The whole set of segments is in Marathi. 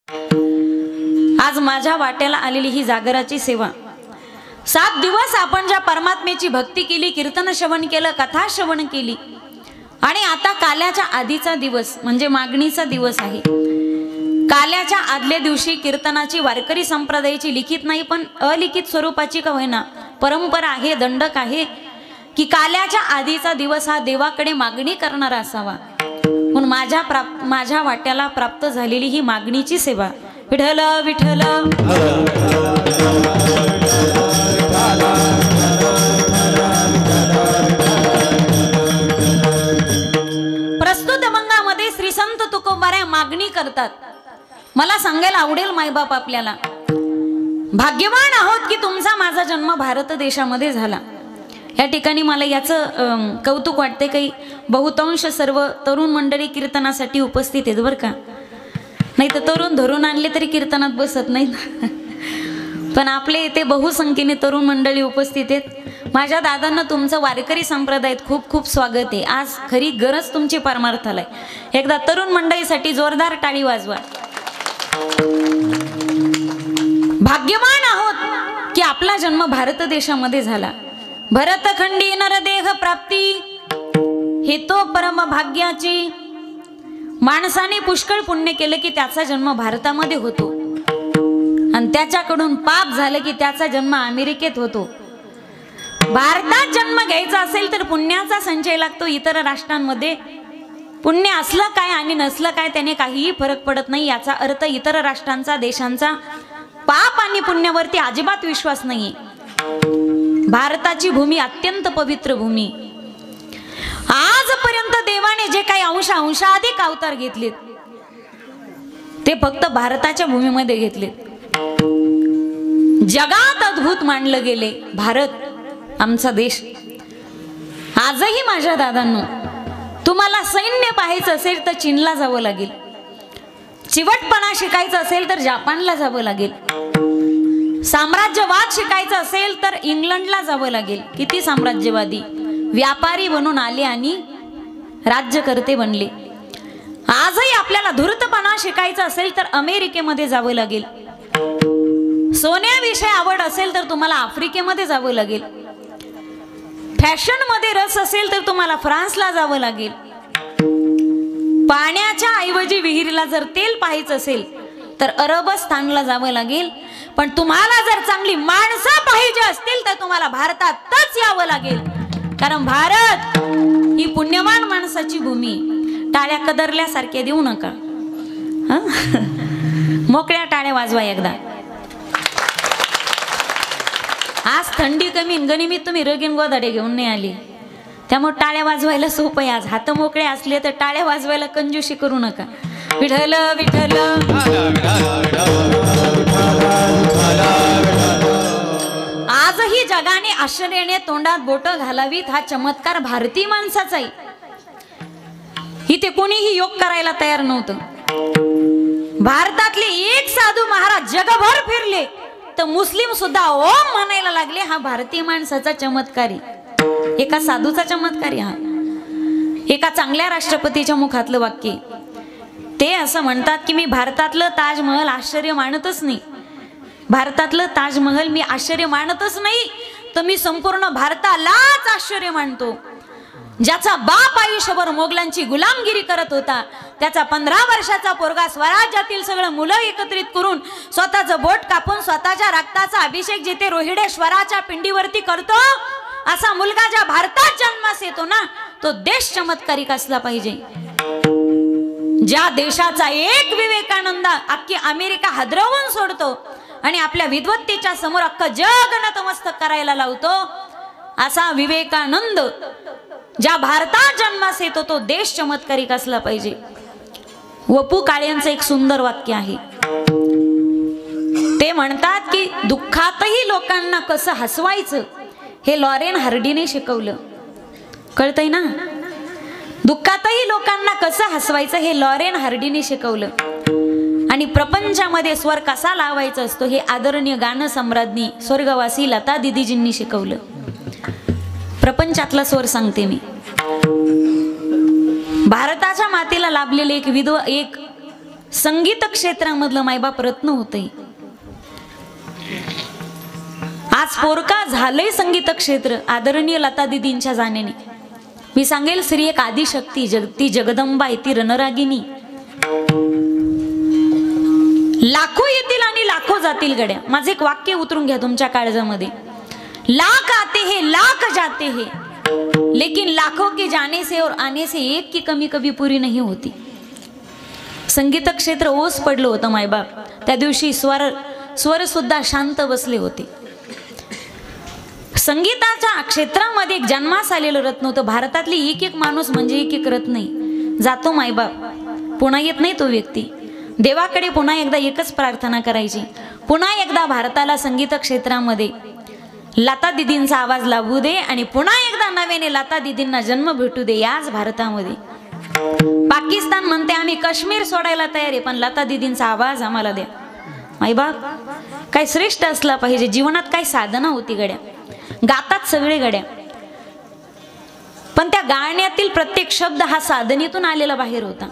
आज माझ्या वाट्याला आलेली ही जागराची सेवा, 7 दिवस आपण ज्या परमात्म्याची भक्ती केली, कीर्तन श्रवण केलं, कथा श्रवण केली, आणि आता काल्याच्या आधीचा दिवस म्हणजे मागणीचा दिवस आहे. काल्याच्या आदल्या दिवशी कीर्तनाची वारकरी संप्रदायाची लिखित नाही पण अलिखित स्वरूपाची का होईना परंपरा आहे, दंडक आहे की काल्याच्या आधीचा दिवस हा देवाकडे मागणी करणारा असावा. म्हणून माझ्या वाट्याला प्राप्त झालेली ही मागणीची सेवा. विठ्ठल विठ्ठल प्रस्तुत अभंगामध्ये श्री संत तुकोबाऱ्या मागणी करतात. मला सांगायला आवडेल मायबाप आपल्याला, भाग्यवान आहोत की तुमचा माझा जन्म भारत देशामध्ये झाला. या ठिकाणी मला याचं कौतुक वाटते काही बहुतांश सर्व तरुण मंडळी कीर्तनासाठी उपस्थित आहेत बरं का. नाही तर तरुण धरून आणले तरी कीर्तनात बसत नाहीत. पण आपले इथे बहुसंख्येने तरुण मंडळी उपस्थित आहेत. माझ्या दादांना तुमचं वारकरी संप्रदायात खूप खूप स्वागत आहे. आज खरी गरज तुमची परमार्थाला आहे. एकदा तरुण मंडळीसाठी जोरदार टाळी वाजवा. भाग्यवान आहोत की आपला जन्म भारत देशामध्ये झाला. भरतखंडी नरदेह प्राप्ती हे तो परम भाग्याची. माणसाने पुष्कळ पुण्य केलं की त्याचा जन्म भारतामध्ये होतो, आणि त्याच्याकडून पाप झालं की त्याचा जन्म अमेरिकेत होतो. भारतात जन्म घ्यायचा असेल तर पुण्याचा संचय लागतो. इतर राष्ट्रांमध्ये पुण्य असलं काय आणि नसलं काय त्याने काहीही फरक पडत नाही. याचा अर्थ इतर राष्ट्रांचा देशांचा पाप आणि पुण्यावरती अजिबात विश्वास नाहीये. भारताची भूमी अत्यंत पवित्र भूमी. आजपर्यंत देवाने जे काही अंशाधिक अवतार घेतलेत ते फक्त भारताच्या भूमीमध्ये घेतलेत. जगात अद्भुत मानलं गेले भारत आमचा देश. आजही माझ्या दादांनो, तुम्हाला सैन्य पाहायचं असेल तर चीनला जावं लागेल. चिवटपणा शिकायचं असेल तर जपानला जावं लागेल. साम्राज्यवाद शिकायचं असेल तर इंग्लंडला जावं लागेल. किती साम्राज्यवादी व्यापारी बनून आले आणि राज्यकर्ते बनले. आजही आपल्याला धूर्तपणा शिकायचं असेल तर अमेरिकेमध्ये जावं लागेल. सोन्याविषयी आवड असेल तर तुम्हाला आफ्रिकेमध्ये जावं लागेल. फॅशन मध्ये रस असेल तर तुम्हाला फ्रान्सला जावं लागेल. पाण्याच्या ऐवजी विहिरीला जर तेल पाहायचं असेल तर अरबस्थानला जावं लागेल. पण तुम्हाला जर चांगली माणसं पाहिजे असतील तर तुम्हाला भारतातच यावं लागेल. कारण भारत ही पुण्यवान माणसाची भूमी. टाळ्या कदरल्यासारख्या देऊ नका, मोकळ्या टाळ्या वाजवा एकदा. आज थंडी कमी, गनिमीत तुम्ही रगीन गोदाडे घेऊन नाही आली, त्यामुळे टाळ्या वाजवायला सोपं आहे. आज हात मोकळे असले तर टाळ्या वाजवायला कंजूशी करू नका. विठ्ठल विठ्ठल आजही जगाने आश्चर्याने तोंडात बोट घालावीत हा चमत्कार भारतीय माणसाचा आहे. इथे कोणीही योग करायला तयार नव्हतं. भारतातले एक साधू महाराज जगभर फिरले तर मुस्लिम सुद्धा ओम म्हणायला लागले. हा भारतीय माणसाचा चमत्कार आहे. एका साधूचा चमत्कार आहे हा. एका चांगल्या राष्ट्रपतीच्या मुखातलं वाक्य. ते असं म्हणतात की मी भारतातलं ताजमहल आश्चर्य मानतच नाही. भारतातलं ताजमहल मी आश्चर्य मानतच नाही तर मी संपूर्ण भारतालाच आश्चर्य मानतो. ज्याचा बाप आयुष्यभर मोगलांची गुलामगिरी करत होता, त्याचा 15 वर्षाचा पोरगा स्वराज्यातील सगळं मुलं एकत्रित करून स्वतःचं बोट कापून स्वतःच्या रक्ताचा अभिषेक जिथे रोहिडेश्वराच्या पिंडीवरती करतो, असा मुलगा ज्या भारतात जन्मास येतो ना, तो देश चमत्कारिक असला पाहिजे. ज्या देशाचा एक विवेकानंद अख्खी अमेरिका हादरवून सोडतो आणि आपल्या विद्वत्तेच्या समोर अख्खं जग नतमस्तक करायला लावतो, असा विवेकानंद ज्या भारतात जन्मास येतो तो देश चमत्कारिक असला पाहिजे. वपू काळेंचं एक सुंदर वाक्य आहे. ते म्हणतात की दुःखातही लोकांना कसं हसवायचं हे लॉरेन हार्डीने शिकवलं. कळतंय ना? दुःखातही लोकांना कसं हसवायचं हे लॉरेन हार्डीने शिकवलं. आणि प्रपंचामध्ये स्वर कसा लावायचा असतो हे आदरणीय गान सम्राज्ञी स्वर्गवासी लता दिदीजींनी शिकवलं. प्रपंचातला स्वर सांगते मी. भारताच्या मातेला लाभलेले एक संगीत क्षेत्रामधलं मायबाप रत्न होतंय. आज पोरका झालंय संगीत क्षेत्र आदरणीय लता दीदींच्या जाण्याने. मी सांगेल श्री एक आदिशक्ती ती जगदंबा आहे, ती रणरागिनी. लाखो येतील आणि लाखो जातील गड्या. माझे एक वाक्य उतरून घ्या तुमच्या काळजामध्ये. लाख आते हैं लाख जाते हैं, लेकिन लाखों के जाने से और आने से एक की कमी कभी पूरी नहीं होती. संगीत क्षेत्र ओस पडलं होतं मायबाप. त्या दिवशी स्वर सुद्धा शांत बसले होते. संगीताच्या क्षेत्रामध्ये एक जन्मास आलेलं रत्न होतं. भारतातली एक एक माणूस म्हणजे एक एक रत्न आहे. जातो मायबाप, पुन्हा येत नाही तो व्यक्ती. देवाकडे पुन्हा एकदा एकच प्रार्थना करायची, पुन्हा एकदा भारताला संगीत क्षेत्रामध्ये लता दीदींचा आवाज लाभू दे आणि पुन्हा एकदा नव्याने लता दीदींना जन्म भेटू दे याच भारतामध्ये. पाकिस्तान म्हणते आम्ही काश्मीर सोडायला तयार आहे, पण लता दीदींचा आवाज आम्हाला द्या. मायबाप काय श्रेष्ठ असला पाहिजे. जीवनात काय साधना होती गड्या. गातात सगळे गड्या, पण त्या गाण्यातील प्रत्येक शब्द हा साधनेतून आलेला बाहेर होता.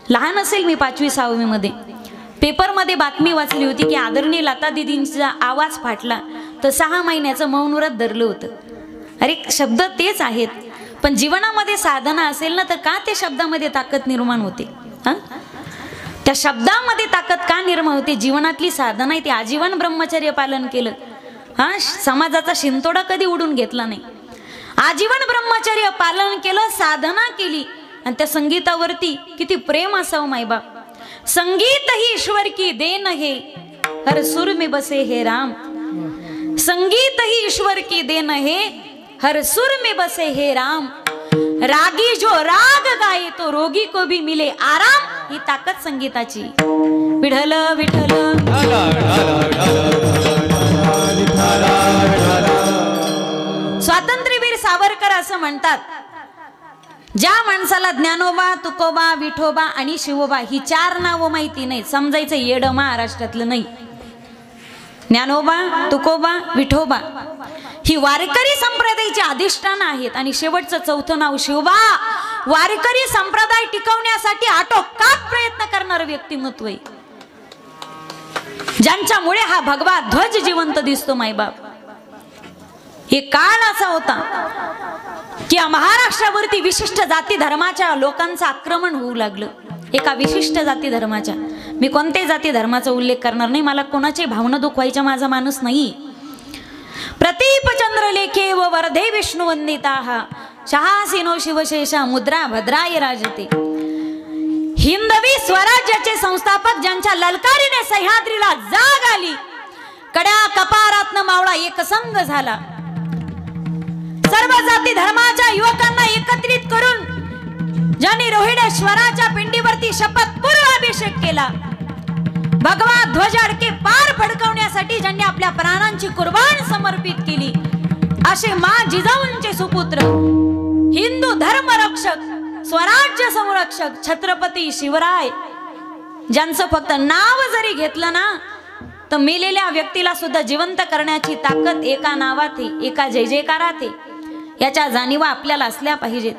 लहान असेल मी 5वी-6वी मध्ये पेपरमध्ये बातमी वाचली होती की आदरणीय लता दीदींचा आवाज फाटला तर 6 महिन्याचं मौन व्रत धरलं होतं. अरे शब्द तेच आहेत, पण जीवनामध्ये साधना असेल ना तर का त्या शब्दामध्ये ताकद निर्माण होते. त्या शब्दामध्ये ताकद का निर्माण होते. जीवनातली साधना आहे ती. आजीवन ब्रह्मचर्य पालन केलं, समाजाचा शिंतोडा कधी उडून घेतला नाही. आजीवन ब्रह्मचर्य पालन केलं, साधना केली, आणि त्या संगीतावरती किती प्रेम असावं मायबाप. संगीत ही ईश्वर की देन है, हर सुर में बसे हे राम. संगीत ही ईश्वर की देन है, हर सुर में बसे हे राम. रागी जो राग गाए तो रोगी को भी मिले आराम. ही ताकद संगीताची. विठ्ठल विठ्ठल. स्वातंत्र्यवीर सावरकर असं म्हणतात, ज्या माणसाला ज्ञानोबा, तुकोबा, विठोबा आणि शिवोबा ही 4 नावं माहिती नाही, समजायचं येडं महाराष्ट्रातलं नाही. ज्ञानोबा, तुकोबा, विठोबा ही वारकरी संप्रदायाची अधिष्ठान आहेत, आणि शेवटचं 4थं नाव शिवबा. वारकरी संप्रदाय टिकवण्यासाठी आटोकाट प्रयत्न करणारं व्यक्तिमत्व आहे, ज्यांच्यामुळे हा भगवा ध्वज जिवंत दिसतो मायबाप. एक काळ असा होता की महाराष्ट्रावरती विशिष्ट जाती धर्माच्या लोकांचं आक्रमण होऊ लागलं. एका विशिष्ट जाती धर्माच्या, मी कोणत्याही जाती धर्माचा उल्लेख करणार नाही, मला कोणाची भावना दुखवायच्या माझा माणूस नाही. प्रतीप चंद्र लेखे व वर्धे विष्णू वंदिता, शहासीनो शिवशेषा मुद्रा भद्राय राजते. हिंदवी स्वराज्याचे संस्थापक ज्यांच्या ललकारीने सह्याद्रीला जाग आली, कड्या कपारातनं मावळा एकसंग झाला. सर्व जाती धर्माच्या युवकांना एकत्रित करून ज्यांनी रोहिडेश्वराच्या पिंडीवरती शपथपूर्व अभिषेक केला, भगवा ध्वज अडके पार फडकवण्यासाठी ज्यांनी आपल्या प्राणांची कुर्बान समर्पित केली, असे मा जिजाऊंचे सुपुत्र, हिंदू धर्म रक्षक, स्वराज्य संरक्षक छत्रपती शिवराय, ज्यांचं फक्त नाव जरी घेतलं ना तर मेलेल्या व्यक्तीला सुद्धा जिवंत करण्याची ताकद एका नावात आहे, एका जय जयकारात आहे. याच्या जाणीवा आपल्याला असल्या पाहिजेत.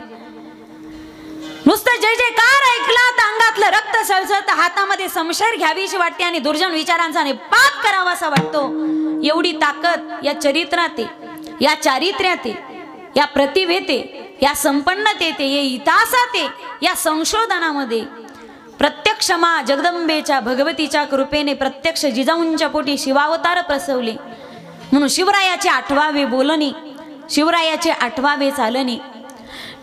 नुसतं जय जयकार ऐकला तर अंगातलं रक्त सळसळतं, हातामध्ये समशेर घ्यावीशी वाटते आणि दुर्जन विचारांचा निपात करावासा वाटतो. एवढी ताकद या चरित्रात आहे, या चारित्र्यात आहे, या प्रतिभेत आहे, या संपन्नतेत आहे, या इतिहासात आहे, या संशोधनामध्ये. प्रत्यक्ष मा जगदंबेच्या भगवतीच्या कृपेने प्रत्यक्ष जिजाऊंच्या पोटी शिवावतार प्रसवले, म्हणून शिवरायाचे 8वे बोलणे, शिवरायाचे 8वे चालणे,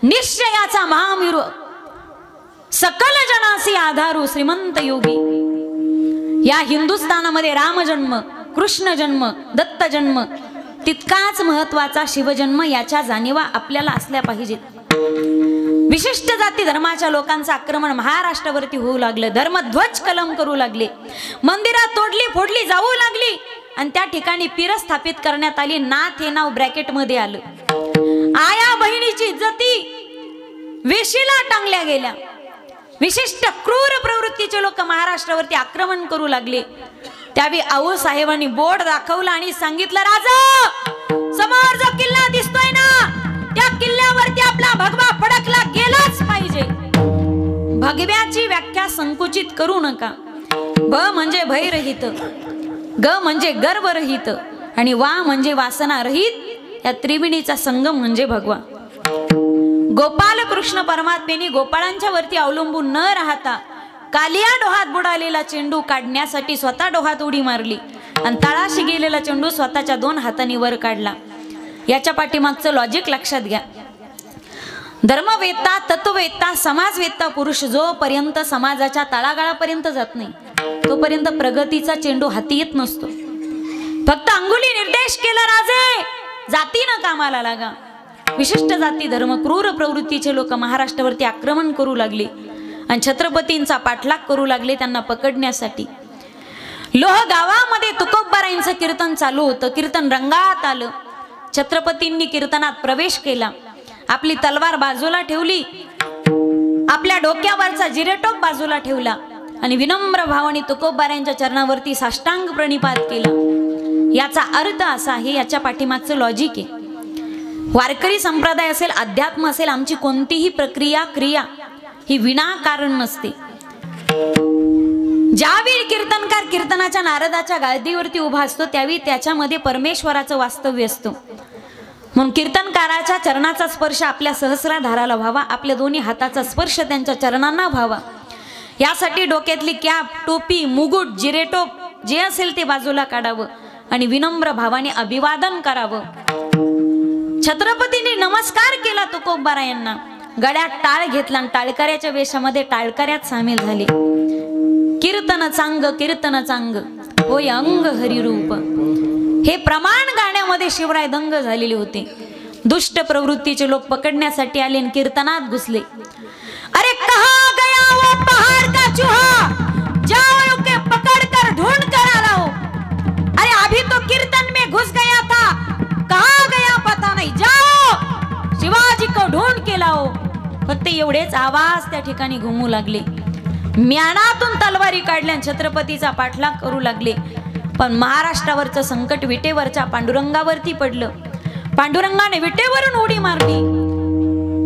निश्चयाचा महावीर, सकल जनासी आधारू श्रीमंत योगी. या हिंदुस्थानामध्ये रामजन्म, कृष्ण जन्म, दत्त जन्म तितकाच महत्वाचा शिवजन्म, याच्या जाणीवा आपल्याला असल्या पाहिजेत. विशिष्ट जाती धर्माच्या लोकांचं आक्रमण महाराष्ट्रावरती होऊ लागलं, धर्मध्वज कलम करू लागले, मंदिरात तोडली फोडली जाऊ लागली, आणि त्या ठिकाणी पीर स्थापित करण्यात आली. नाथ हे नाव ब्रॅकेट मध्ये आलं. आया बहिणीची इज्जती वेशीला टांगल्या गेल्या. विशिष्ट क्रूर प्रवृत्तीचे लोक महाराष्ट्रावरती आक्रमण करू लागले. त्यावेळी आऊ साहेबांनी बोर्ड दाखवला आणि सांगितलं, राजा समोर जो किल्ला दिसतोय ना त्या किल्ल्यावरती आपला भगवा फडकला गेलाच पाहिजे. भगव्याची व्याख्या संकुचित करू नका. भ म्हणजे भयरहित, ग म्हणजे गर्वरहित आणि वा म्हणजे वासना रहित. या त्रिवेणीचा संगम म्हणजे भगवा. गोपाल कृष्ण परमात्मेने गोपाळांच्या वरती अवलंबून न राहता कालिया डोहात बुडालेला चेंडू काढण्यासाठी स्वतः डोहात उडी मारली आणि तळाशी गेलेला चेंडू स्वतःच्या 2 हातांनी वर काढला. याच्या पाठीमागचं लॉजिक लक्षात घ्या. धर्मवेत्ता, तत्ववेत्ता, समाजवेत्ता पुरुष जोपर्यंत समाजाच्या तळागाळापर्यंत जात नाही तोपर्यंत प्रगतीचा चेंडू हाती येत नसतो. फक्त अंगुली निर्देश केला, राजे जातीनं कामाला लागा. विशिष्ट जाती धर्म क्रूर प्रवृत्तीचे लोक महाराष्ट्रावरती आक्रमण करू लागले आणि छत्रपतींचा पाठलाग करू लागले त्यांना पकडण्यासाठी. लोह गावामध्ये तुकोबारायांचं कीर्तन चालू होतं. कीर्तन रंगात आलं. छत्रपतींनी कीर्तनात प्रवेश केला. आपली तलवार बाजूला ठेवली, आपल्या डोक्यावरचा जिरेटोप बाजूला ठेवला आणि विनम्र भावाने तुकोबारायांच्या चरणावरती साष्टांग प्रणिपात केला. याचा अर्थ असा आहे, याच्या पाठीमागचं लॉजिक आहे. वारकरी संप्रदाय असेल, अध्यात्म असेल, आमची कोणतीही प्रक्रिया क्रिया ही विनाकारण नसते. ज्यावेळी कीर्तनकार कीर्तनाच्या नारदाच्या गादीवरती उभा असतो त्यावेळी त्याच्यामध्ये परमेश्वराचं वास्तव्य असतं. म्हणून कीर्तनकाराच्या चरणाचा स्पर्श आपल्या सहस्राधाराला व्हावा, आपल्या दोन्ही हाताचा स्पर्श त्यांच्या चरणांना व्हावा. यासाठी डोक्यातली कॅप, टोपी, मुकुट, जिरेटोप जे असेल ते बाजूला काढावं आणि विनम्र भावाने अभिवादन करावं. छत्रपतींनी नमस्कार केला तुकोबारायांना. गळ्यात टाळ घेतला आणि टाळकऱ्याच्या वेशामध्ये टाळकऱ्यात सामील झाले. कीर्तन चांग, कीर्तन चांग, होय अंग हरिरूप. हे प्रमाण गाण्यामध्ये शिवराय दंग झालेले होते. दुष्ट प्रवृत्तीचे लोक पकडण्यासाठी आले आणि कीर्तनात घुसले. अरे कहा गया वो पहाड़ का चूहा, जाओ उसे पकड़ कर ढूंढ कर लाओ. अरे अभी तो कीर्तन में घुस गया था, कहा गया पता नहीं, जाओ शिवाजी को ढूंढ के लाओ. फक्त एवढेच आवाज त्या ठिकाणी घुमू लागले. म्यानातून तलवारी काढल्या छत्रपतीचा पाठलाग करू लागले. पण महाराष्ट्रावरचं संकट विटेवरच्या पांडुरंगावरती पडलं. पांडुरंगाने विटेवरून उडी मारली.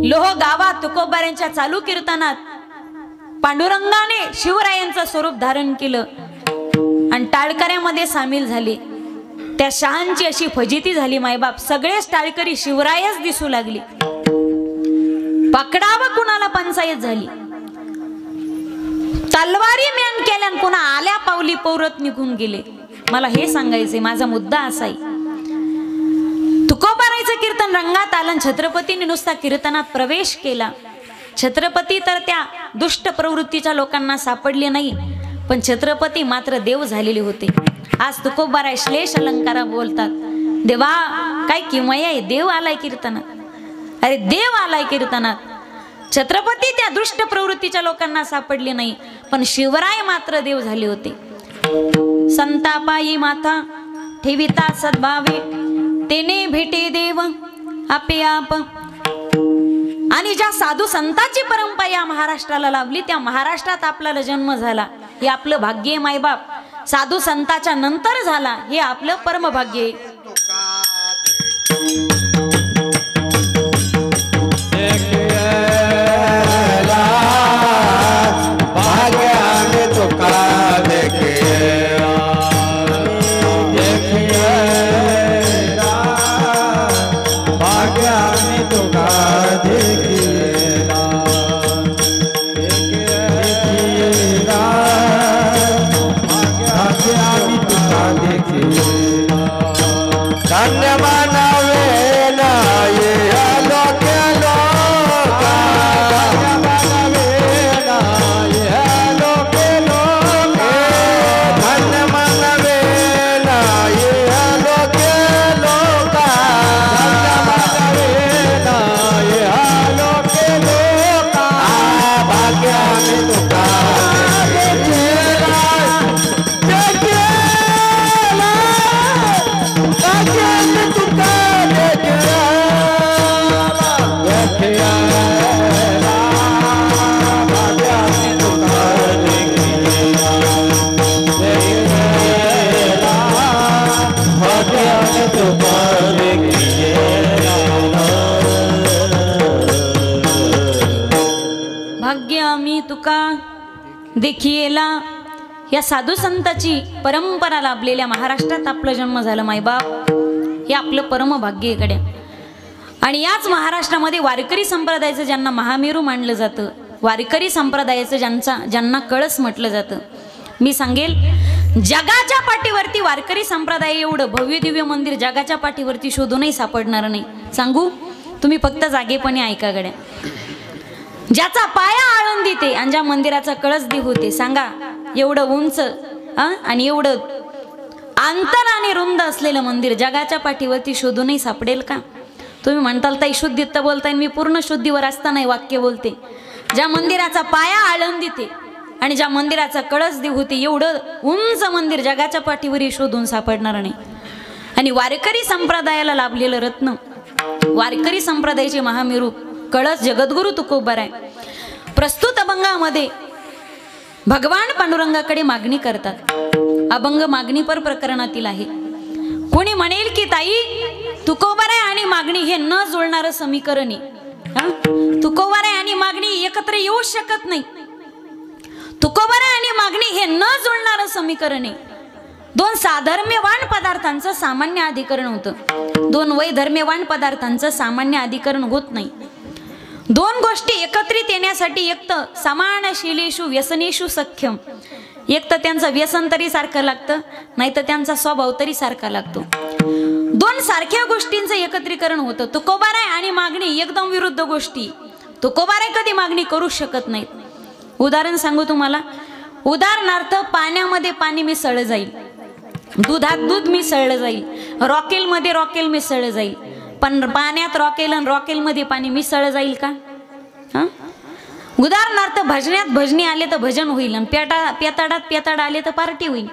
लोह गावात तुकोबारायांच्या चालू कीर्तनात पांडुरंगाने शिवरायांचं स्वरूप धारण केलं आणि टाळकऱ्यामध्ये सामील झाले. त्या शहांची अशी फजिती झाली मायबाप, सगळेच टाळकरी शिवरायच दिसू लागले. पकडावं कुणाला पंचायत झाली. तलवारी म्यान केल्या पुन्हा आल्या पावली पौरत निघून गेले. मला हे सांगायचे, माझा मुद्दा असा आहे. तुकोबारायचं कीर्तन रंगात आलं. छत्रपतींनी नुसता कीर्तनात प्रवेश केला. छत्रपती तर त्या दुष्ट प्रवृत्तीच्या लोकांना सापडले नाही, पण छत्रपती मात्र देव झालेले होते. आज तुकोबाराय श्लेष अलंकारा बोलतात. देवा काय किमया आहे, देव आलाय कीर्तनात. अरे देव आलाय कीर्तनात. छत्रपती त्या दुष्ट प्रवृत्तीच्या लोकांना सापडले नाही, पण शिवराय मात्र देव झाले होते. संतापायी माथा ठेविता सद्भावे, तेने भेटे देव आपे आप. आणि ज्या साधू संतांची परंपरा या महाराष्ट्राला लाभली त्या महाराष्ट्रात आपल्याला जन्म झाला, हे आपलं भाग्य आहे मायबाप. साधू संतांच्या नंतर झाला हे आपलं परम भाग्य आहे. देखिएला या साधू संताची परंपरा लाभलेल्या महाराष्ट्रात आपला जन्म झाला मायबाप, हे आपलं परम भाग्य आहे गड्या. आणि याच महाराष्ट्रामध्ये वारकरी संप्रदायाचं ज्यांना महामेरू मानलं जातं, वारकरी संप्रदायाचं ज्यांना कळस म्हटलं जातं, मी सांगेल जगाच्या पाठीवरती वारकरी संप्रदाय एवढं भव्य दिव्य मंदिर जगाच्या पाठीवरती शोधूनही सापडणार नाही. सांगू, तुम्ही फक्त जागेपणे ऐका गड्या. ज्याचा पाया आळंदीत आहे आणि ज्या मंदिराचा कळस होते, सांगा एवढं उंच आणि एवढं अंतर आणि रुंद असलेलं मंदिर जगाच्या पाठीवरती शोधूनही सापडेल का? तुम्ही म्हणताल ताई शुद्धीत बोलताय, मी पूर्ण शुद्धीवर असताना वाक्य बोलते. ज्या मंदिराचा पाया आळंदीत आहे आणि ज्या मंदिराचा कळस होते, एवढं उंच मंदिर जगाच्या पाठीवरही शोधून सापडणार नाही. आणि वारकरी संप्रदायाला लाभलेलं रत्न, वारकरी संप्रदायाचे महामेरू कळस जगद्गुरु तुकोबाराय प्रस्तुत अभंगामध्ये भगवान पांडुरंगाकडे मागणी करतात. अभंग मागणीपर प्रकरणातील आहे. कोणी म्हणेल की ताई तुकोबाराय आणि मागणी हे न जुळणारं समीकरण आहे. तुकोबाराय आणि मागणी एकत्र येऊ शकत नाही. तुकोबाराय आणि मागणी हे न जुळणारं समीकरण आहे. दोन साधर्म्यवान पदार्थांचं सामान्य अधिकरण होतं, दोन वैधर्म्यवान पदार्थांचं सामान्य अधिकरण होत नाही. दोन गोष्टी एकत्रित येण्यासाठी एक तर समानशीलेषु व्यसनेषु सख्यम, एक तर त्यांचं व्यसन तरी सारखं लागतं, नाही तर त्यांचा स्वभाव तरी सारखा लागतो. दोन सारख्या गोष्टींचं एकत्रीकरण होतं. तुकोबाराय आणि मागणी एकदम विरुद्ध गोष्टी. तुकोबाराय कधी मागणी करू शकत नाहीत. उदाहरण सांगू तुम्हाला. उदाहरणार्थ पाण्यामध्ये पाणी मिसळलं जाईल, दुधात दूध मिसळलं जाईल, रॉकेलमध्ये रॉकेल मिसळलं जाईल, पण पाण्यात रॉकेल आणि रॉकेलमध्ये पाणी मिसळलं जाईल का? उदाहरणार्थ भजण्यात भजनी आले तर भजन होईल आणि पेताडात पेताड आले तर पार्टी होईल,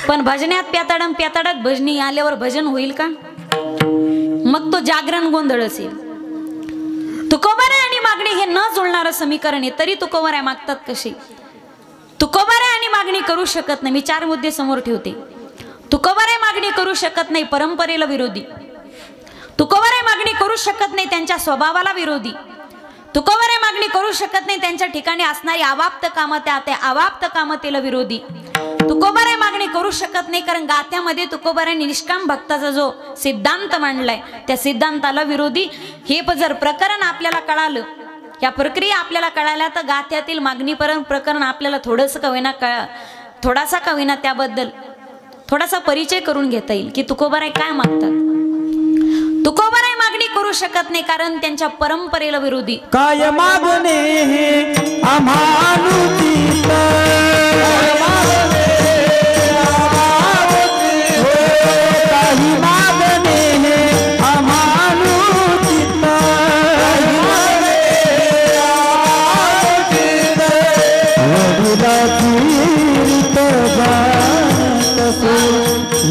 पण भजण्यात पेताड आणि पेताडात भजनी आल्यावर भजन होईल का? मग तो जागरण गोंधळ असेल. तुकोबाराय आणि मागणी हे न जुळणारं समीकरण आहे, तरी तुकोबाराय मागतात कसे? तुकोबाराय आणि मागणी करू शकत नाही. मी 4 मुद्दे समोर ठेवते. तुकोबाराय मागणी करू शकत नाही परंपरेला विरोधी. तुकोबाराय मागणी करू शकत नाही त्यांच्या स्वभावाला विरोधी. तुकोबाराय मागणी करू शकत नाही त्यांच्या ठिकाणी असणारी अवाप्त कामते, त्या अवाप्त कामतेला विरोधी. तुकोबाराय मागणी करू शकत नाही कारण गाथ्यामध्ये तुकोबारायांनी निष्काम भक्ताचा जो सिद्धांत मांडलाय त्या सिद्धांताला विरोधी. हे जर प्रकरण आपल्याला कळालं, या प्रक्रिया आपल्याला कळाल्या, तर गाथ्यातील मागणी प्रकरण आपल्याला थोडासा का होईना त्याबद्दल थोडासा परिचय करून घेता येईल की तुकोबाराय काय मागतात. तुकोबाराय मागणी करू शकत नाही कारण त्यांच्या परंपरेला विरोधी. काय मागणे आम्हानुचित, काही मागणे आम्हानुचित,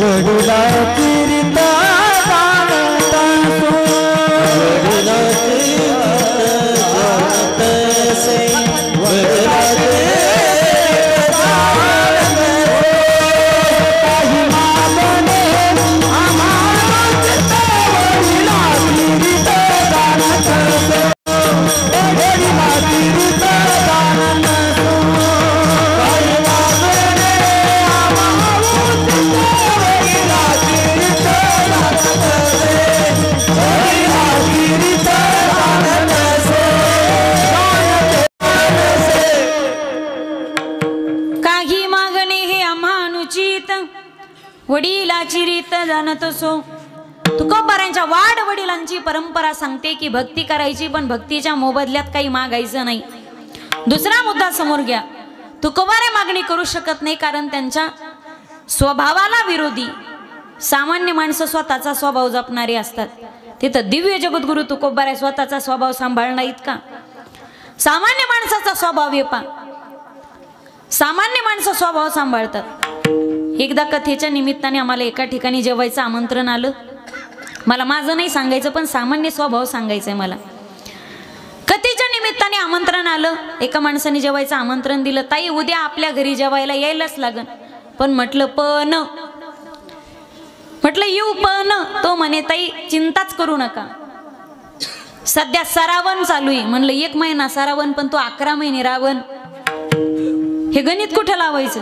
वडिलाची रीत वडिलाची रीत जाणत असो. तुकोबारायांच्या वाड वडिलांची परंपरा सांगते की भक्ती करायची, पण भक्तीच्या मोबदल्यात काही मागायचं नाही. दुसरा मुद्दा समोर घ्या. तुकोबाराय मागणी करू शकत नाही कारण त्यांच्या स्वभावाला विरोधी. सामान्य माणसं स्वतःचा स्वभाव जपणारे असतात, तिथं दिव्य जगद्गुरु तुकोबाराय स्वतःचा स्वभाव सांभाळणार नाहीत का? सामान्य माणसाचा स्वभाव येपा, सामान्य माणसं स्वभाव सांभाळतात. एकदा कथेच्या निमित्ताने आम्हाला एका ठिकाणी जेवायचं आमंत्रण आलं. मला माझं नाही सांगायचं, पण सामान्य स्वभाव सांगायचंय मला. कथेच्या निमित्ताने आमंत्रण आलं, एका माणसाने जेवायचं आमंत्रण दिलं. ताई उद्या आपल्या घरी जेवायला यायलाच लागन. पण म्हटलं येऊ पण. तो म्हणे ताई चिंताच करू नका, सध्या सरावन चालू आहे. म्हणलं 1 महिना सरावन, पण तो 11 महिने रावण. हे गणित कुठं लावायचं?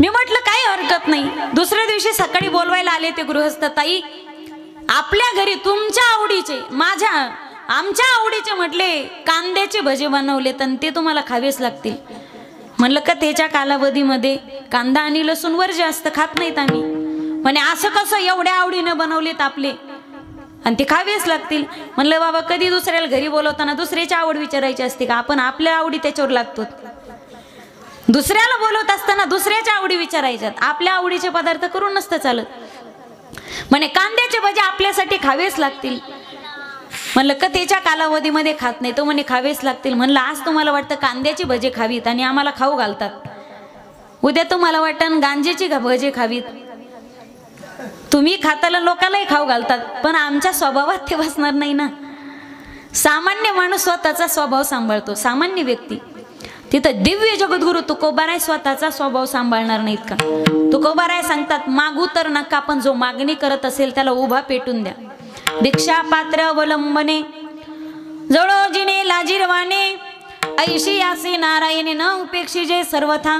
मी म्हटलं काही हरकत नाही. दुसऱ्या दिवशी सकाळी बोलवायला आले ते गृहस्थ, ताई आपल्या घरी तुमच्या आवडीचे आमच्या आवडीचे म्हटले कांद्याचे भजे बनवले तर ते तुम्हाला खावेच लागतील. म्हणलं का त्याच्या कालावधीमध्ये कांदा आणि लसूण वर जास्त खात नाहीत आम्ही. म्हणे असं कसं, एवढ्या आवडीनं बनवलेत आपले आणि ते खावेच लागतील. म्हणलं बाबा कधी दुसऱ्याला घरी बोलवताना दुसऱ्याची आवड विचारायची असते का? आपण आपल्या आवडी त्याच्यावर लागतो. दुसऱ्याला बोलवत असताना दुसऱ्याच्या आवडी विचारायच्यात, आपल्या आवडीचे पदार्थ करून नसतं चालत. म्हणे कांद्याचे भजे आपल्यासाठी खावेच लागतील. म्हणलं का त्याच्या कालावधीमध्ये खात नाही? तो म्हणे खावेच लागतील. म्हणलं आज तुम्हाला वाटतं कांद्याची भजे खावीत आणि आम्हाला खाऊ घालतात, उद्या तुम्हाला वाटतं गांजेची भजे खावीत. तुम्ही खाताला लोकांनाही खाऊ घालतात, पण आमच्या स्वभावात ते बसणार नाही ना. सामान्य माणूस स्वतःचा स्वभाव सांभाळतो, सामान्य व्यक्ती. तिथं दिव्य जगद्गुरु तुकोबाराय स्वतःचा स्वभाव सांभाळणार नाहीत का? तुकोबाराय सांगतात, मागू तर नका, पण जो मागणी करत असेल त्याला उभा पेटून द्या. भिक्षा पात्र अवलंबने जळोजिने लाजीरवाने ऐशी यासी नारायणे न उपेक्षिजे सर्वथा.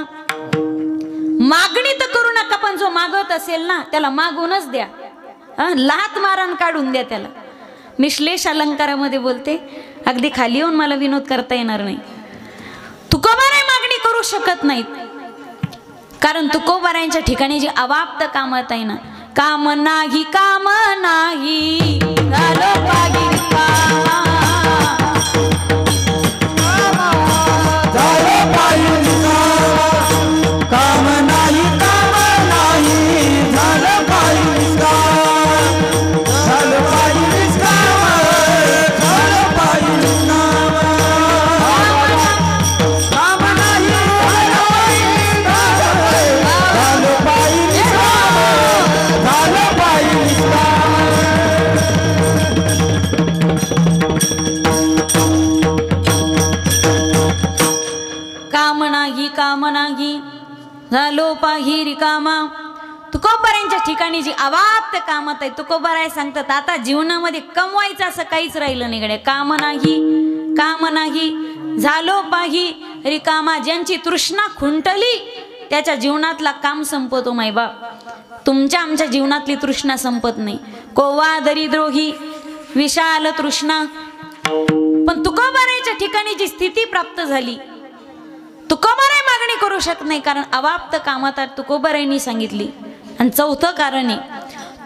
मागणी तर करू नका, पण जो मागत असेल ना त्याला मागूनच द्या. लात मारण काढून द्या त्याला. मी श्लेष अलंकारामध्ये बोलते, अगदी खाली येऊन मला विनोद करता येणार नाही. तुकोबाराय मागणी करू शकत नाहीत, कारण तुकोबारायांच्या ठिकाणी जी अवाप्त कामात आहे ना, काम नाही काम नाही झालं पाहिजे काम. झालं पाहिजे काम नाही झालं पाहिजे झालं पाहिजे झालं पाहिजे काम नाही झालं पाहिजे झालं पाहिजे. काम नाही झालो पाही रिकामा. तुकोबारायांच्या ठिकाणी जी अवाप्त कामात आहे, तुकोबाराय सांगतात आता जीवनामध्ये कमवायचं असं काहीच राहिलं नाही गड्या. काम नाही झालो पाही रिकामा. ज्यांची तृष्णा खुंटली त्याच्या जीवनातला काम संपतो. मायबाप, तुमच्या आमच्या जीवनातली तृष्णा संपत नाही. कोवा दरिद्रोही विशाल तृष्णा. पण तुकोबारायच्या ठिकाणी जी स्थिती प्राप्त झाली, तुकोबाराय मागणी करू शकत नाही, कारण अवाप्त कामात तुकोबारायांनी सांगितली. आणि चौथं कारण आहे,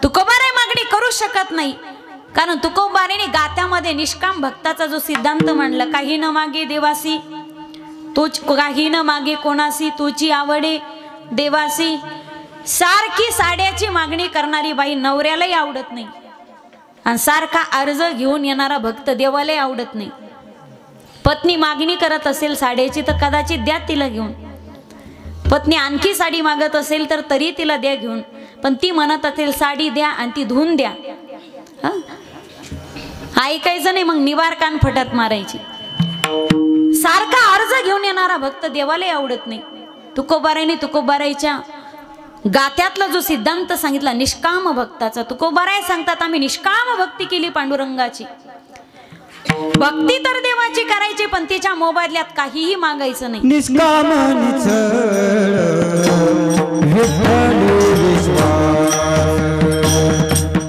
तुकोबाराय मागणी करू शकत नाही कारण तुकोबारायांनी गात्यामध्ये निष्काम भक्ताचा जो सिद्धांत मांडला, काही न मागे देवासी तूच, काही न मागे कोणासी तुझी आवडे देवासी. सारखी साड्याची मागणी करणारी बाई नवऱ्यालाही आवडत नाही, आणि सारखा अर्ज घेऊन येणारा भक्त देवालाही आवडत नाही. पत्नी मागणी करत असेल साड्याची तर कदाचित द्या तिला घेऊन. पत्नी आणखी साडी मागत असेल तर तरी तिला द्या घेऊन, पण ती म्हणत असेल साडी द्या आणि ती धुवून द्या. ऐकायचं नाही, मग निवार कान फटात मारायची. सारखा अर्ज घेऊन येणारा भक्त देवालाही आवडत नाही. तुकोबारायने तुकोबारायच्या गात्यातला जो सिद्धांत सांगितला निष्काम भक्ताचा, तुकोबाराय सांगतात आम्ही निष्काम भक्ती केली पांडुरंगाची. भक्ती तर देवाची करायची, पण तिच्या मोबदल्यात काहीही मागायचं नाही. निष्काम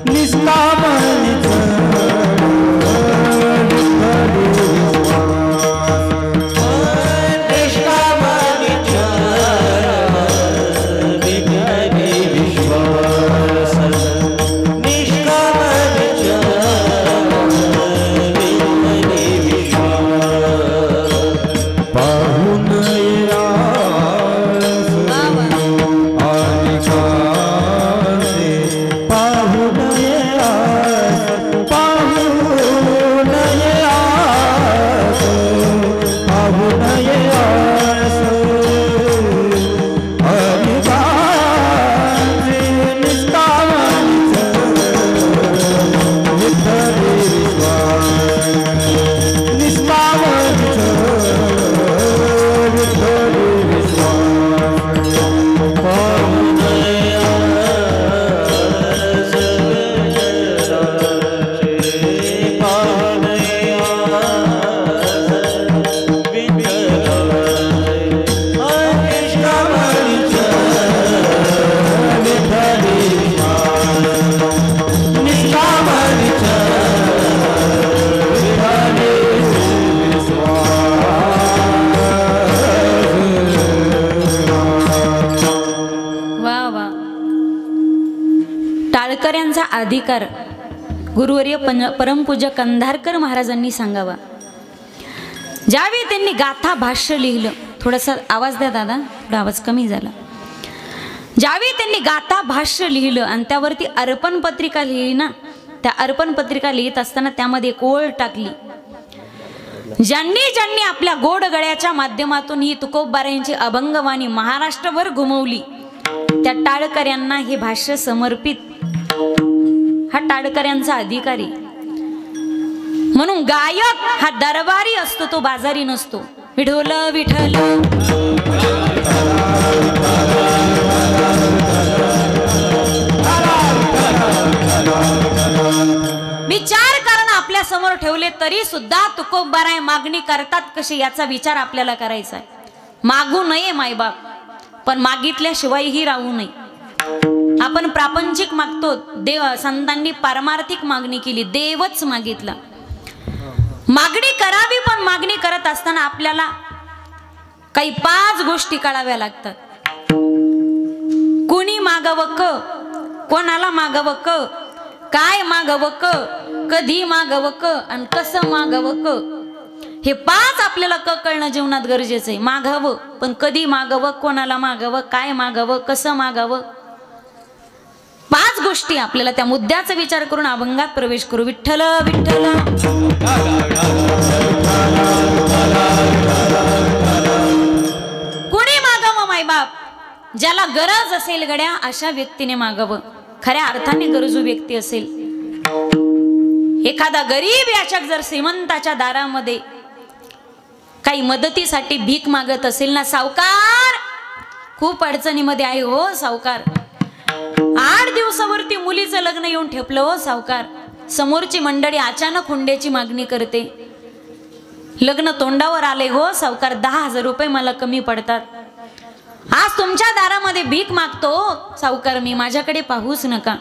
निष्काम पाहून टाळकऱ्यांचा अधिकार गुरुवर्य परमपूज्य कंधारकर महाराजांनी सांगावा. ज्यावेळी त्यांनी गाथा भाष्य लिहिलं, थोडासा आवाज द्या दादा, थोडा आवाज कमी झाला. ज्यावेळी त्यांनी गाथा भाष्य लिहिलं आणि त्यावरती अर्पण पत्रिका लिहिली ना, त्या अर्पण पत्रिका लिहित असताना त्यामध्ये एक ओळ टाकली, ज्यांनी ज्यांनी आपल्या गोड गळ्याच्या माध्यमातून ही तुकोबारायांची अभंगवाणी महाराष्ट्रभर घुमवली त्या टाळकऱ्यांना हे भाष्य समर्पित. हा टाळकऱ्यांचा अधिकारी. म्हणून गायक हा दरबारी असतो, तो बाजारी नसतो. विठोल विठल विचार कारण आपल्या समोर ठेवले तरी सुद्धा तुकोबाराय मागणी करतात कशी याचा विचार आपल्याला करायचा आहे. मागू नये मायबाप, पण मागितल्याशिवायही राहू नये. आपण प्रापंचिक मागतो, देव संतांनी पारमार्थिक मागणी केली, देवच मागितला. मागणी करावी, पण मागणी करत असताना आपल्याला काही 5 गोष्टी कळाव्या लागतात. कुणी मागावं क, कोणाला मागावं क, काय मागावं क, कधी मागावं क आणि कसं मागावं क. हे 5 आपल्याला क कळणं जीवनात गरजेचं आहे. मागावं, पण कधी मागावं, कोणाला मागावं, काय मागावं, कसं मागावं. 5 गोष्टी आपल्याला त्या मुद्द्याचा विचार करून अभंगात प्रवेश करू. विठ्ठल विठ्ठल कोणी मागावं मायबाप, ज्याला गरज असेल गड्या अशा व्यक्तीने मागावं. खऱ्या अर्थाने गरजू व्यक्ती असेल. एखादा गरीब याचक जर श्रीमंताच्या दारामध्ये काही मदतीसाठी भीक मागत असेल ना, सावकार खूप अडचणीमध्ये आहे हो सावकार, 8 दिवसावरती मुलीचं लग्न येऊन ठेपलं हो सावकार. समोरची मंडळी अचानक हुंड्याची मागणी करते, लग्न तोंडावर आले हो सावकार, 10,000 रुपये मला कमी पडतात. आज तुमच्या दारामध्ये भीक मागतो सावकार मी, माझ्याकडे पाहूच नका,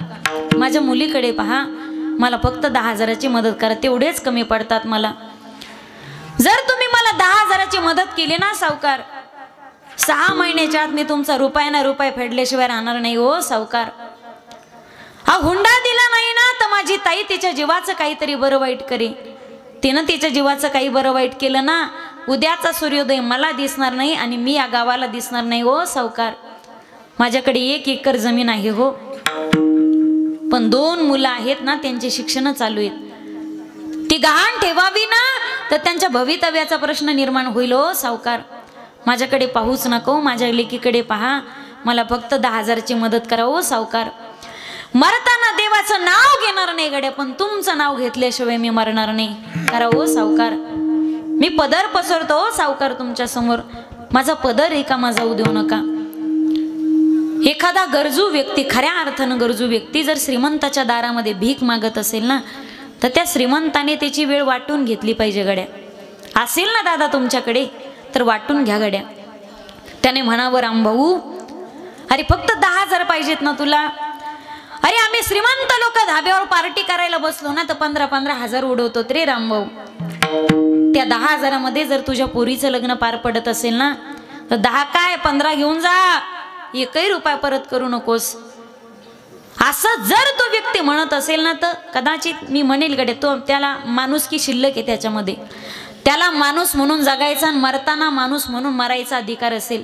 माझ्या मुलीकडे पहा, मला फक्त 10,000ची मदत करा, तेवढेच कमी पडतात मला. जर तुम्ही मला 10,000ची मदत केली ना सावकार, 6 महिन्याच्या आत मी तुमचा रुपया ना रुपये फेडल्याशिवाय राहणार नाही हो सावकार. हा हुंडा दिला नाही ना तर माझी ताई तिच्या जीवाचं काहीतरी बरं वाईट करे. तिनं तिच्या जीवाचं काही बरं वाईट केलं ना, उद्याचा सूर्योदय मला दिसणार नाही आणि मी या गावाला दिसणार नाही हो सावकार. माझ्याकडे 1 एकर जमीन आहे हो, पण 2 मुलं आहेत ना, त्यांचे शिक्षण चालू आहेत. ती गहाण ठेवावी ना तर त्यांच्या भवितव्याचा प्रश्न निर्माण होईल हो सावकार. माझ्याकडे पाहूच नको, माझ्या लेकीकडे पहा, मला फक्त 10,000ची मदत करा हो सावकार. मरताना देवाचं नाव घेणार नाही गड्या, पण तुमचं नाव घेतल्याशिवाय मी मरणार नाही, करा हो सावकार. मी पदर पसरतो हो सावकार तुमच्या समोर, माझा पदर रिकामा जाऊ देऊ नका. एखादा गरजू व्यक्ती, खऱ्या अर्थानं गरजू व्यक्ती जर श्रीमंताच्या दारामध्ये भीक मागत असेल ना, तर त्या श्रीमंताने त्याची वेळ वाटून घेतली पाहिजे गड्या. असेल ना दादा तुमच्याकडे तर वाटून घ्या गड्या. त्याने म्हणावं, रामभाऊ अरे फक्त 10,000 पाहिजेत ना तुला, अरे आम्ही श्रीमंत लोक धाब्यावर पार्टी करायला बसलो ना तर 15-15 हजार उडवतो रे रामभाऊ. त्या 10,000मध्ये जर तुझ्या पोरीचं लग्न पार पडत असेल ना तर 10 काय 15 घेऊन जा, 1ही रुपया परत करू नकोस. असं जर तो व्यक्ती म्हणत असेल ना तर कदाचित मी म्हणेल गडे, तो त्याला माणुसकी शिल्लक आहे त्याच्यामध्ये, त्याला माणूस म्हणून जगायचा आणि मरताना माणूस म्हणून मरायचा अधिकार असेल.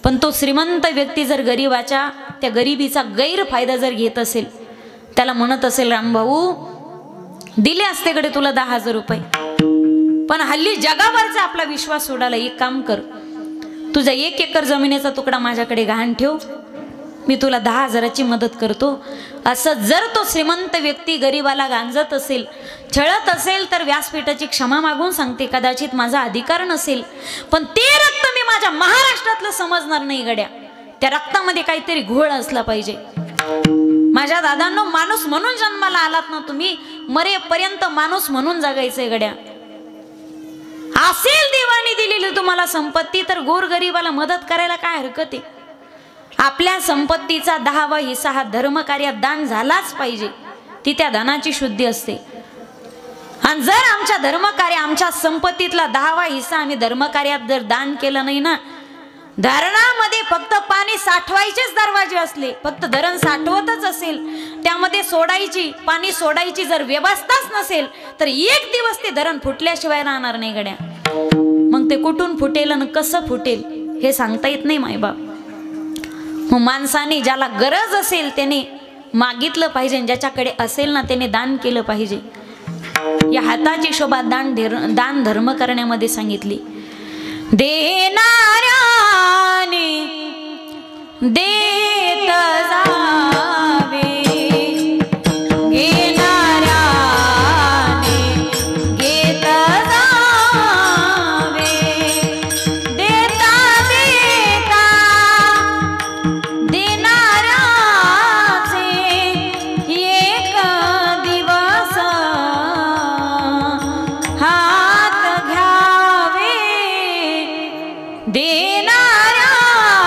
पण तो श्रीमंत व्यक्ती जर गरिबाच्या त्या गरिबीचा गैरफायदा जर घेत असेल, त्याला म्हणत असेल, रामभाऊ दिले असते कडे तुला 10,000 रुपये, पण हल्ली जगावरचा आपला विश्वास सोडायला एक काम कर, तुझा 1 एकर जमिनीचा तुकडा माझ्याकडे गहाण ठेव, मी तुला 10,000ची मदत करतो. असं जर तो श्रीमंत व्यक्ती गरिबाला गांजत असेल, छळत असेल, तर व्यासपीठाची क्षमा मागून सांगते, कदाचित माझा अधिकार नसेल, पण ते रक्त मी माझ्या महाराष्ट्रातलं समजणार नाही गड्या. त्या रक्तामध्ये काहीतरी घोळ असला पाहिजे. माझ्या दादांनो, माणूस म्हणून जन्माला आलात ना तुम्ही, मरेपर्यंत माणूस म्हणून जगायचंय गड्या. असेल देवाने दिलेली तुम्हाला संपत्ती तर गोरगरिबाला मदत करायला काय हरकत आहे. आपल्या संपत्तीचा 10वा हिस्सा हा धर्मकार्यात दान झालाच पाहिजे, ती त्या दानाची शुद्धी असते. आणि जर आमच्या धर्मकार्य, आमच्या संपत्तीतला 10वा हिस्सा आम्ही धर्मकार्यात जर दान केलं नाही ना, धरणामध्ये फक्त पाणी साठवायचेच दरवाजे असले, फक्त धरण साठवतच असेल, त्यामध्ये सोडायची पाणी सोडायची जर व्यवस्थाच नसेल तर एक दिवस ते धरण फुटल्याशिवाय राहणार नाही गड्या. मग ते कुठून फुटेल आणि कसं फुटेल हे सांगता येत नाही मायबाप. मग माणसाने ज्याला गरज असेल त्याने मागितलं पाहिजे, ज्याच्याकडे असेल ना त्याने दान केलं पाहिजे. या हाताची शोभा दान धर्म करण्यामध्ये सांगितली. देणाऱ्याने देत जावे, घेणाऱ्याने घेत जावे, देता देता देणाऱ्याचे एक दिवस हात घ्यावे. देणाऱ्याने